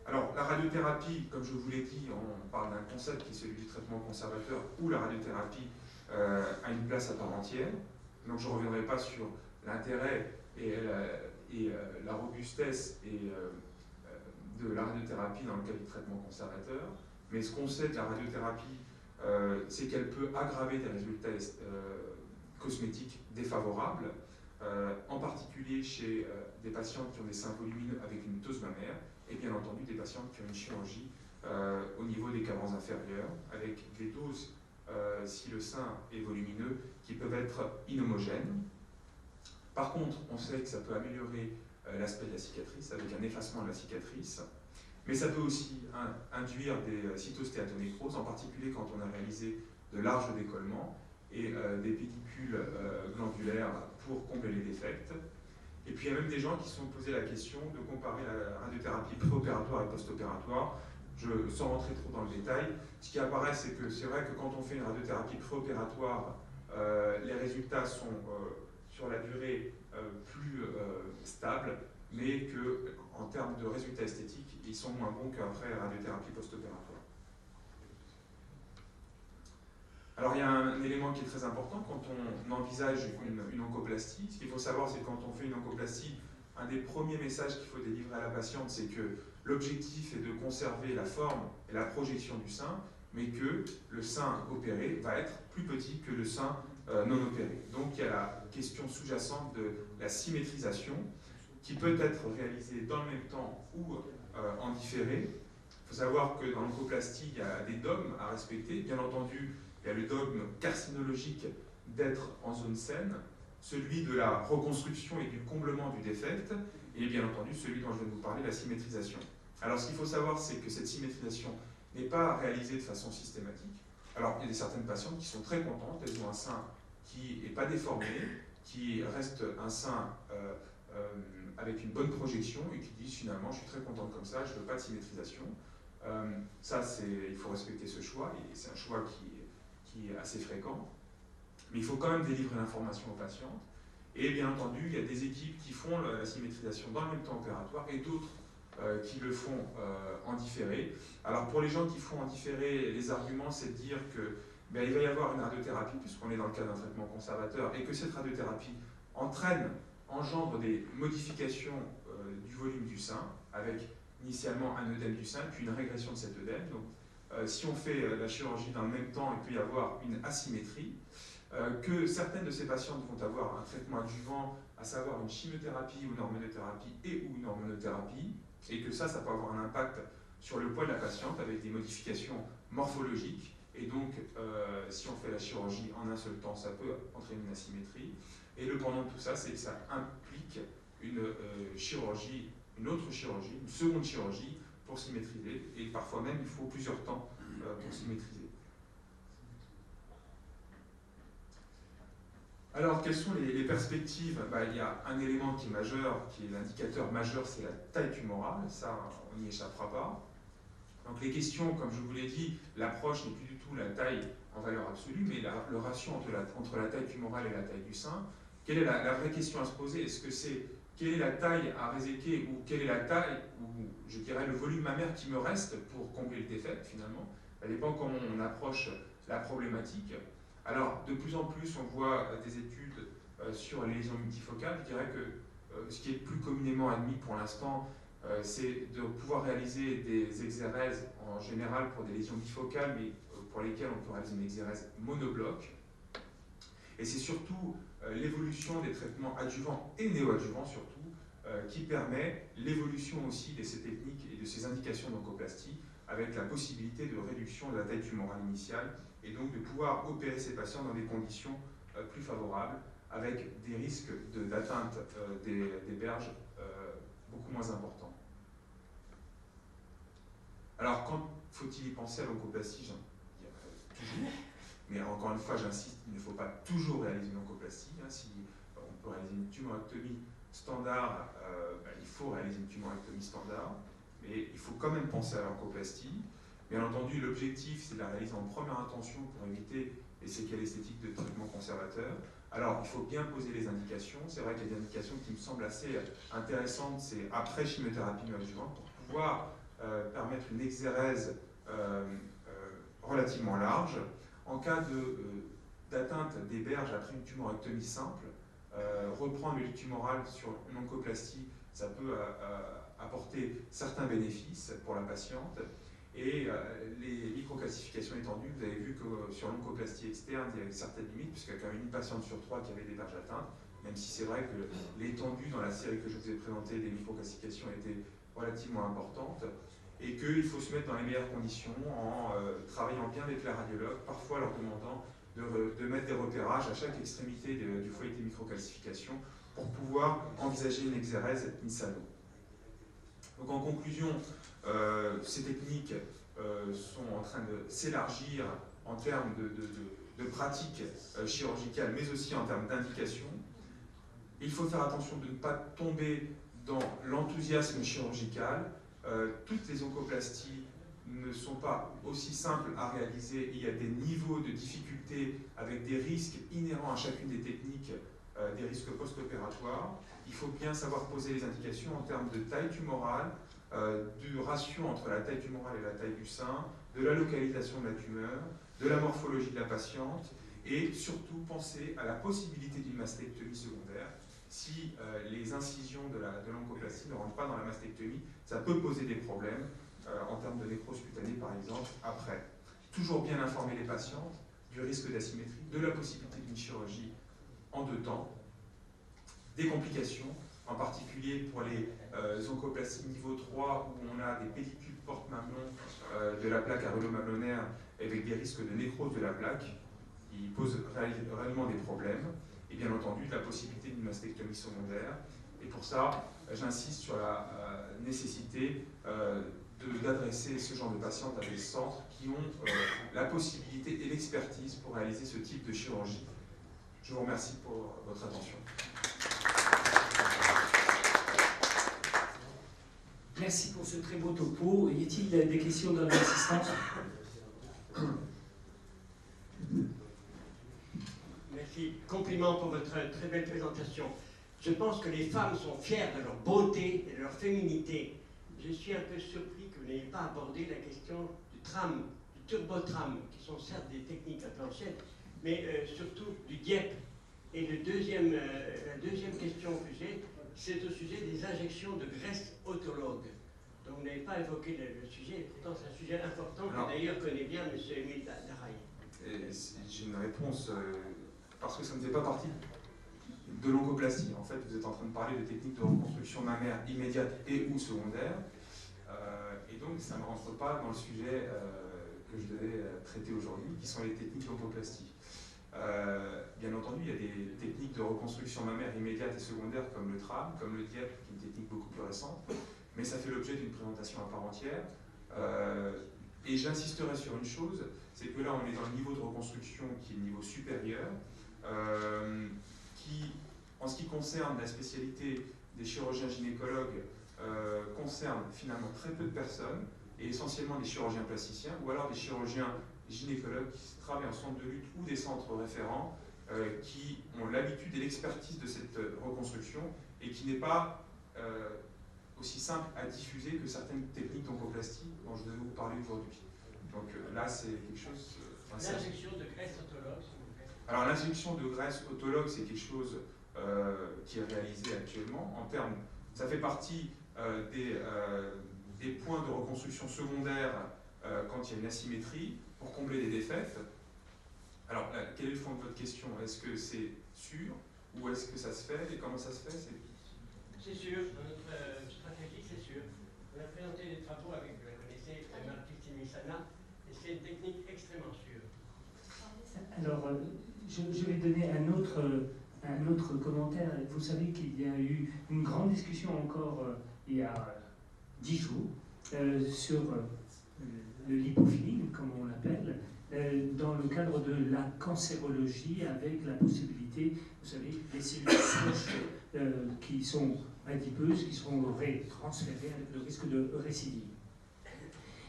Alors, la radiothérapie, comme je vous l'ai dit, on parle d'un concept qui est celui du traitement conservateur, où la radiothérapie a une place à part entière. Donc, je ne reviendrai pas sur l'intérêt et la robustesse de la radiothérapie dans le cas du traitement conservateur. Mais ce qu'on sait de la radiothérapie, c'est qu'elle peut aggraver des résultats cosmétiques défavorables, en particulier chez des patients qui ont des seins volumineux avec une ptose mammaire, et bien entendu des patients qui ont une chirurgie au niveau des cadrans inférieurs, avec des doses, si le sein est volumineux, qui peuvent être inhomogènes. Par contre, on sait que ça peut améliorer l'aspect de la cicatrice, avec un effacement de la cicatrice, mais ça peut aussi induire des cytostéatonécroses, en particulier quand on a réalisé de larges décollements et des pédicules glandulaires pour combler les défects. Et puis il y a même des gens qui se sont posé la question de comparer la radiothérapie préopératoire et post-opératoire. Sans rentrer trop dans le détail, ce qui apparaît, c'est que c'est vrai que quand on fait une radiothérapie préopératoire, les résultats sont sur la durée plus stables, mais qu'en termes de résultats esthétiques, ils sont moins bons qu'après la radiothérapie post-opératoire. Alors il y a un élément qui est très important quand on envisage une oncoplastie. Ce qu'il faut savoir, c'est que quand on fait une oncoplastie, un des premiers messages qu'il faut délivrer à la patiente, c'est que l'objectif est de conserver la forme et la projection du sein, mais que le sein opéré va être plus petit que le sein non opéré. Donc il y a la question sous-jacente de la symétrisation, qui peut être réalisée dans le même temps ou en différé. Il faut savoir que dans l'oncoplastie, il y a des dogmes à respecter. Bien entendu, il y a le dogme carcinologique d'être en zone saine, celui de la reconstruction et du comblement du défect, et bien entendu celui dont je viens de vous parler, la symétrisation. Alors ce qu'il faut savoir, c'est que cette symétrisation n'est pas réalisée de façon systématique. Alors il y a certaines patientes qui sont très contentes, elles ont un sein qui n'est pas déformé, qui reste un sein avec une bonne projection et qui disent finalement je suis très contente comme ça, je ne veux pas de symétrisation. Il faut respecter ce choix, et c'est un choix qui est assez fréquent. Mais il faut quand même délivrer l'information aux patientes. Et bien entendu, il y a des équipes qui font la symétrisation dans le même temps opératoire et d'autres qui le font en différé. Alors pour les gens qui font en différé, les arguments, c'est de dire que il va y avoir une radiothérapie, puisqu'on est dans le cas d'un traitement conservateur, et que cette radiothérapie engendre des modifications du volume du sein, avec initialement un œdème du sein, puis une régression de cet œdème. Donc si on fait la chirurgie dans le même temps, il peut y avoir une asymétrie. Que certaines de ces patientes vont avoir un traitement adjuvant, à savoir une chimiothérapie ou une hormonothérapie et ou une hormonothérapie, et que ça peut avoir un impact sur le poids de la patiente avec des modifications morphologiques, et donc si on fait la chirurgie en un seul temps, ça peut entraîner une asymétrie. Et le pendant de tout ça, c'est que ça implique une chirurgie, une autre chirurgie, une seconde chirurgie pour symétriser, et parfois même il faut plusieurs temps pour symétriser. Alors, quelles sont les perspectives? Il y a un élément qui est majeur, qui est l'indicateur majeur, c'est la taille tumorale. Ça, on n'y échappera pas. Donc, les questions, comme je vous l'ai dit, l'approche n'est plus du tout la taille en valeur absolue, mais le ratio entre la taille tumorale et la taille du sein. Quelle est la vraie question à se poser? Est-ce que c'est quelle est la taille à réséquer, ou quelle est la taille, ou je dirais le volume mammaire qui me reste pour combler le défect, finalement? Ça dépend comment on approche la problématique. Alors, de plus en plus, on voit des études sur les lésions multifocales. Je dirais que ce qui est plus communément admis pour l'instant, c'est de pouvoir réaliser des exérèses en général pour des lésions bifocales, mais pour lesquelles on peut réaliser une exérèse monobloc. Et c'est surtout l'évolution des traitements adjuvants et néoadjuvants surtout qui permet l'évolution aussi de ces techniques et de ces indications d'oncoplastie, avec la possibilité de réduction de la taille tumorale initiale, et donc de pouvoir opérer ces patients dans des conditions plus favorables, avec des risques d'atteinte des berges beaucoup moins importants. Alors, quand faut-il y penser à l'oncoplastie? Toujours. Mais encore une fois, j'insiste, il ne faut pas toujours réaliser une oncoplastie. Si on peut réaliser une tumorectomie standard, il faut réaliser une tumorectomie standard, mais il faut quand même penser à l'oncoplastie. Bien entendu, l'objectif, c'est de la réaliser en première intention pour éviter les séquelles esthétiques de traitement conservateur. Alors, il faut bien poser les indications. C'est vrai qu'il y a des indications qui me semblent assez intéressantes, c'est après chimiothérapie néoadjuvante, pour pouvoir permettre une exérèse relativement large. En cas d'atteinte des berges après une tumorectomie simple, reprendre le tumoral sur une oncoplastie, ça peut apporter certains bénéfices pour la patiente. Et les microcalcifications étendues, vous avez vu que sur l'oncoplastie externe, il y avait certaines limites, puisqu'il y a quand même une patiente sur 3 qui avait des berges atteintes, même si c'est vrai que l'étendue dans la série que je vous ai présentée des microcalcifications était relativement importante, et qu'il faut se mettre dans les meilleures conditions en travaillant bien avec la radiologue, parfois leur demandant de mettre des repérages à chaque extrémité du foyer des microcalcifications pour pouvoir envisager une exérèse in sano. Donc en conclusion, ces techniques sont en train de s'élargir en termes de pratiques chirurgicales, mais aussi en termes d'indications. Il faut faire attention de ne pas tomber dans l'enthousiasme chirurgical. Toutes les oncoplasties ne sont pas aussi simples à réaliser. Il y a des niveaux de difficulté avec des risques inhérents à chacune des techniques, des risques post-opératoires. Il faut bien savoir poser les indications en termes de taille tumorale, du ratio entre la taille tumorale et la taille du sein, de la localisation de la tumeur, de la morphologie de la patiente, et surtout penser à la possibilité d'une mastectomie secondaire. Si les incisions de l'oncoplastie ne rentrent pas dans la mastectomie, ça peut poser des problèmes en termes de nécrose cutanée par exemple, après. Toujours bien informer les patientes du risque d'asymétrie, de la possibilité d'une chirurgie en 2 temps, des complications, en particulier pour les oncoplasties niveau 3 où on a des pellicules porte-mamelon de la plaque aréolo-mamelonnaire avec des risques de nécrose de la plaque qui posent réellement des problèmes, et bien entendu de la possibilité d'une mastectomie secondaire. Et pour ça, j'insiste sur la nécessité d'adresser ce genre de patientes à des centres qui ont la possibilité et l'expertise pour réaliser ce type de chirurgie. Je vous remercie pour votre attention. Merci pour ce très beau topo. Y a-t-il des questions dans l'assistance? Merci. Compliment pour votre très belle présentation. Je pense que les femmes sont fières de leur beauté et de leur féminité. Je suis un peu surpris que vous n'ayez pas abordé la question du tram, du turbotram, qui sont certes des techniques un peu anciennes, mais surtout du DIEP. Et la deuxième question que j'ai, c'est au sujet des injections de graisse autologue. Donc vous n'avez pas évoqué le sujet, pourtant c'est un sujet important que d'ailleurs connaît bien M. Émile Daraille. J'ai une réponse, parce que ça ne faisait pas partie de l'oncoplastie. En fait, vous êtes en train de parler de techniques de reconstruction mammaire immédiate et ou secondaire, et donc ça ne rentre pas dans le sujet que je devais traiter aujourd'hui, qui sont les techniques d'oncoplastie. Bien entendu, il y a des techniques de reconstruction mammaire immédiate et secondaire comme le TRAM, comme le DIEP, qui est une technique beaucoup plus récente, mais ça fait l'objet d'une présentation à part entière. Et j'insisterai sur une chose, c'est que là on est dans le niveau de reconstruction qui est le niveau supérieur, qui, en ce qui concerne la spécialité des chirurgiens gynécologues, concerne finalement très peu de personnes, et essentiellement des chirurgiens plasticiens, ou alors des chirurgiens gynécologues qui travaillent en centre de lutte ou des centres référents qui ont l'habitude et l'expertise de cette reconstruction et qui n'est pas aussi simple à diffuser que certaines techniques d'oncoplastie dont je devais vous parler aujourd'hui. Donc là, c'est quelque chose... L'injection de graisse autologue, s'il vous plaît. Alors l'injection de graisse autologue, c'est quelque chose qui est réalisé actuellement. En termes, ça fait partie des points de reconstruction secondaire quand il y a une asymétrie, pour combler des défaites. Alors, quel est le fond de votre question? Est-ce que c'est sûr ou est-ce que ça se fait et comment ça se fait? C'est sûr, dans notre stratégie, c'est sûr. On a présenté des travaux avec, vous la connaissez, Marie-Christine Missana, et c'est une technique extrêmement sûre. Alors, je vais donner un autre commentaire. Vous savez qu'il y a eu une grande discussion encore il y a 10 jours sur le lipofilling, comme on l'appelle, dans le cadre de la cancérologie, avec la possibilité, vous savez, des cellules souches qui sont adipeuses, qui seront transférées avec le risque de récidive.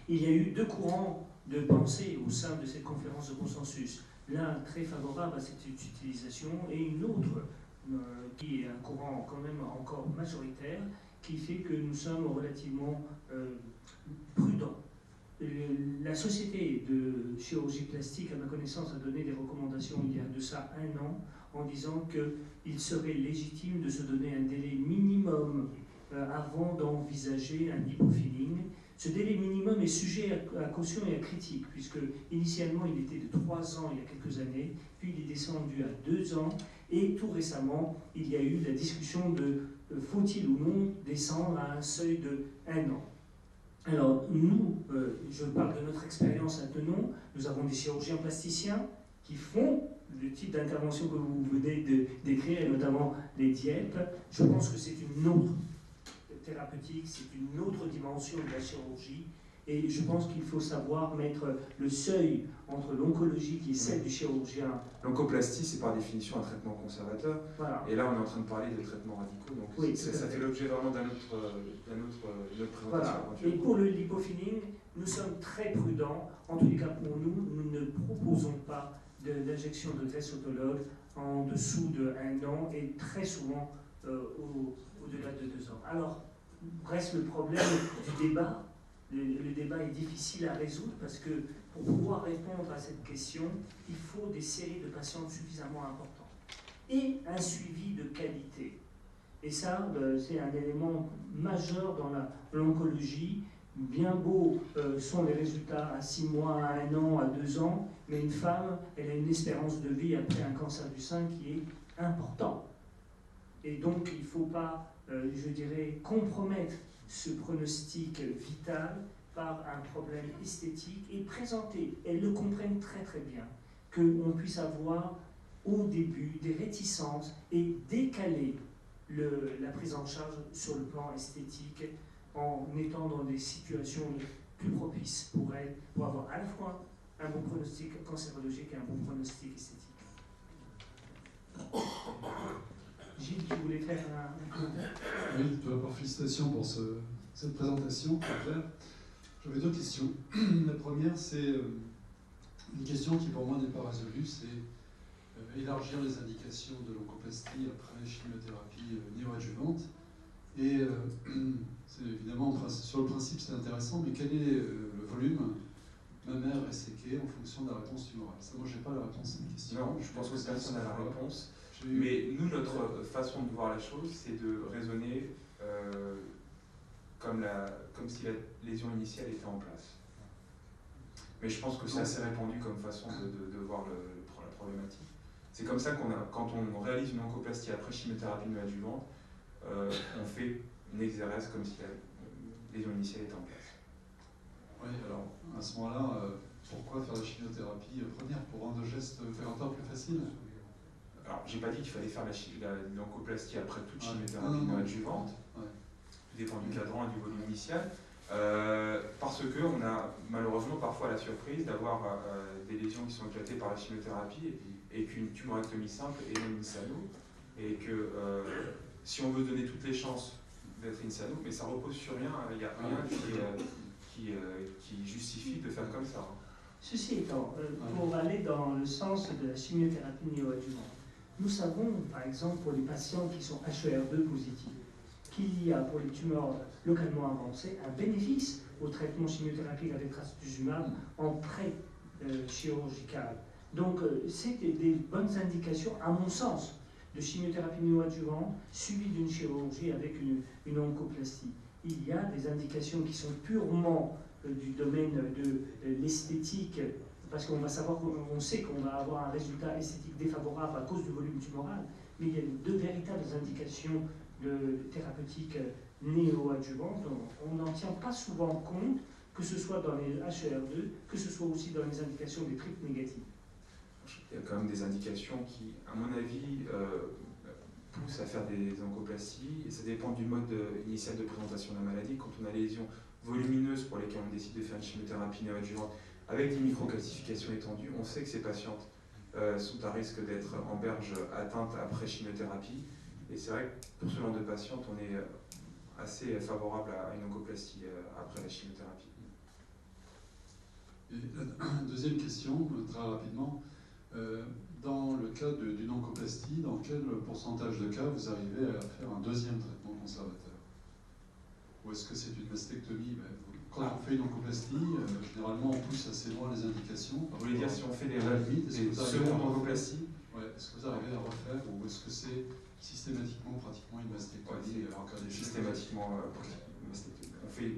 Il y a eu 2 courants de pensée au sein de cette conférence de consensus. L'un très favorable à cette utilisation et une autre qui est un courant quand même encore majoritaire, qui fait que nous sommes relativement prudents. La Société de chirurgie plastique, à ma connaissance, a donné des recommandations il y a de ça 1 an, en disant qu'il serait légitime de se donner un délai minimum avant d'envisager un lipofilling. Ce délai minimum est sujet à caution et à critique, puisque initialement il était de 3 ans il y a quelques années, puis il est descendu à 2 ans, et tout récemment il y a eu la discussion de faut-il ou non descendre à un seuil de 1 an. Alors nous, je parle de notre expérience à Tenon, nous avons des chirurgiens plasticiens qui font le type d'intervention que vous venez de décrire, et notamment les DIEP. Je pense que c'est une autre thérapeutique, c'est une autre dimension de la chirurgie, Et je pense qu'il faut savoir mettre le seuil entre l'oncologie, qui est celle du chirurgien. L'oncoplastie, c'est par définition un traitement conservateur. Voilà. Et là, on est en train de parler de traitements radicaux. Donc Oui, ça fait l'objet vraiment d'une autre présentation. Voilà. Et pour le lipofilling, nous sommes très prudents. En tous les cas, pour nous, nous ne proposons pas d'injection de graisse autologue en dessous de 1 an et très souvent au-delà de 2 ans. Alors, reste le problème du débat. Le débat est difficile à résoudre parce que pour pouvoir répondre à cette question, il faut des séries de patients suffisamment importantes et un suivi de qualité. Et ça, c'est un élément majeur dans l'oncologie. Bien beau sont les résultats à 6 mois, à 1 an, à 2 ans, mais une femme, elle a une espérance de vie après un cancer du sein qui est important. Et donc, il ne faut pas, je dirais, compromettre ce pronostic vital par un problème esthétique et présenter, elles le comprennent très très bien, qu'on puisse avoir au début des réticences et décaler la prise en charge sur le plan esthétique en étant dans des situations plus propices pour elles, pour avoir à la fois un bon pronostic cancérologique et un bon pronostic esthétique. Gilles, tu voulais faire un commentaire? Oui, tout d'abord, félicitations pour cette présentation, très claire. J'avais 2 questions. La première, c'est une question qui pour moi n'est pas résolue, c'est élargir les indications de l'oncoplastie après chimiothérapie néoadjuvante. Et c'est évidemment, sur le principe, c'est intéressant, mais quel est le volume mammaire resséqué en fonction de la réponse tumorale? Ça, moi, je n'ai pas la réponse à cette question. Non, je pense que personne n'a la réponse. Mais nous, notre façon de voir la chose, c'est de raisonner comme si la lésion initiale était en place. Mais je pense que c'est assez répandu comme façon de voir la problématique. C'est comme ça quand on réalise une oncoplastie après chimiothérapie néoadjuvante, on fait une exérèse comme si la lésion initiale était en place. Oui, alors à ce moment-là, pourquoi faire la chimiothérapie première pour rendre le geste opératoire plus facile? Alors, j'ai pas dit qu'il fallait faire l'oncoplastie après toute chimiothérapie néoadjuvante. Tout dépend du cadran et du volume initial. Parce qu'on a malheureusement parfois la surprise d'avoir des lésions qui sont éclatées par la chimiothérapie et qu'une tumorectomie simple est non insano. Et que si on veut donner toutes les chances d'être insano, mais ça repose sur rien, il n'y a rien qui justifie de faire comme ça. Ceci étant, pour aller dans le sens de la chimiothérapie néoadjuvante, nous savons, par exemple, pour les patients qui sont HER2 positifs, qu'il y a pour les tumeurs localement avancées un bénéfice au traitement chimiothérapique avec trastuzumab en pré-chirurgical. Donc, c'est des bonnes indications, à mon sens, de chimiothérapie néoadjuvante suivie d'une chirurgie avec une oncoplastie. Il y a des indications qui sont purement du domaine de l'esthétique, parce qu'on va savoir, on sait qu'on va avoir un résultat esthétique défavorable à cause du volume tumoral, mais il y a de véritables indications thérapeutiques néoadjuvantes. On n'en tient pas souvent compte, que ce soit dans les HER2, que ce soit aussi dans les indications des triples négatives. Il y a quand même des indications qui, à mon avis, poussent à faire des oncoplasties, et ça dépend du mode initial de présentation de la maladie. Quand on a des lésions volumineuses pour lesquelles on décide de faire une chimiothérapie néoadjuvante avec des microcalcifications étendues, on sait que ces patientes sont à risque d'être en berge atteinte après chimiothérapie. Et c'est vrai que pour ce genre de patientes, on est assez favorable à une oncoplastie après la chimiothérapie. Et la deuxième question, très rapidement, dans le cas d'une oncoplastie, dans quel pourcentage de cas vous arrivez à faire un deuxième traitement conservateur? Ou est-ce que c'est une mastectomie? Quand on fait une oncoplastie, généralement on pousse assez loin les indications. Vous voulez dire si on fait des secondes oncoplasties? Ouais, est-ce que vous arrivez à refaire ou est-ce que c'est systématiquement pratiquement une mastectomie en cas d'échec? Systématiquement une mastectomie. On fait.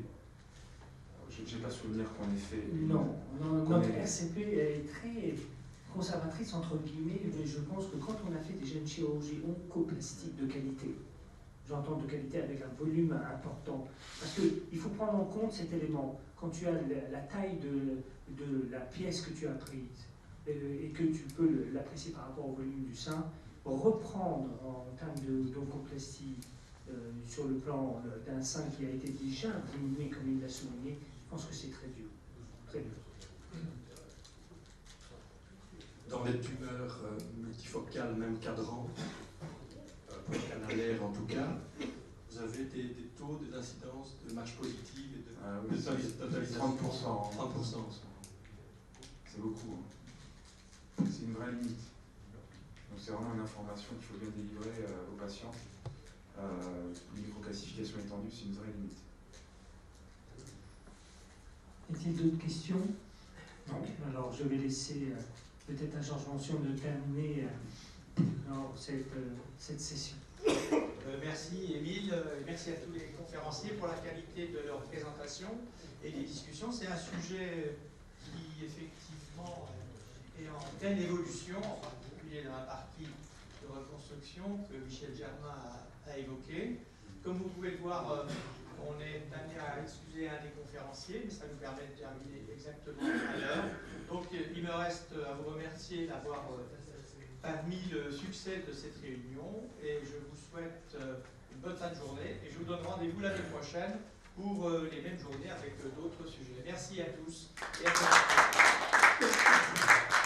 Je n'ai pas souvenir qu'on ait fait. Non, notre RCP est très conservatrice entre guillemets, mais je pense que quand on a fait déjà une chirurgie oncoplastiques de qualité, j'entends de qualité avec un volume important, parce qu'il faut prendre en compte cet élément. Quand tu as la taille de la pièce que tu as prise et que tu peux l'apprécier par rapport au volume du sein, reprendre en termes d'oncoplastie sur le plan d'un sein qui a été déjà diminué, comme il l'a souligné, Je pense que c'est très dur. Très dur. Dans les tumeurs multifocales, même cadran, canalaires en tout cas, vous avez des taux, des incidences de match positive et de totalisation. 30%. 30%. C'est beaucoup. Hein. C'est une vraie limite. Donc c'est vraiment une information qu'il faut bien délivrer aux patients. Une microclassification étendue, c'est une vraie limite. Y a-t-il d'autres questions? Non. Alors je vais laisser peut-être à Georges Mention de terminer cette session. Merci Émile, merci à tous les conférenciers pour la qualité de leur présentation et des discussions. C'est un sujet qui effectivement est en pleine évolution, en particulier dans la partie de reconstruction que Michel Germain a évoquée. Comme vous pouvez le voir, on est amené à excuser un des conférenciers, mais ça nous permet de terminer exactement à l'heure. Donc il me reste à vous remercier d'avoir permis le succès de cette réunion et je vous souhaite une bonne fin de journée et je vous donne rendez-vous l'année prochaine pour les mêmes journées avec d'autres sujets. Merci à tous et à tous.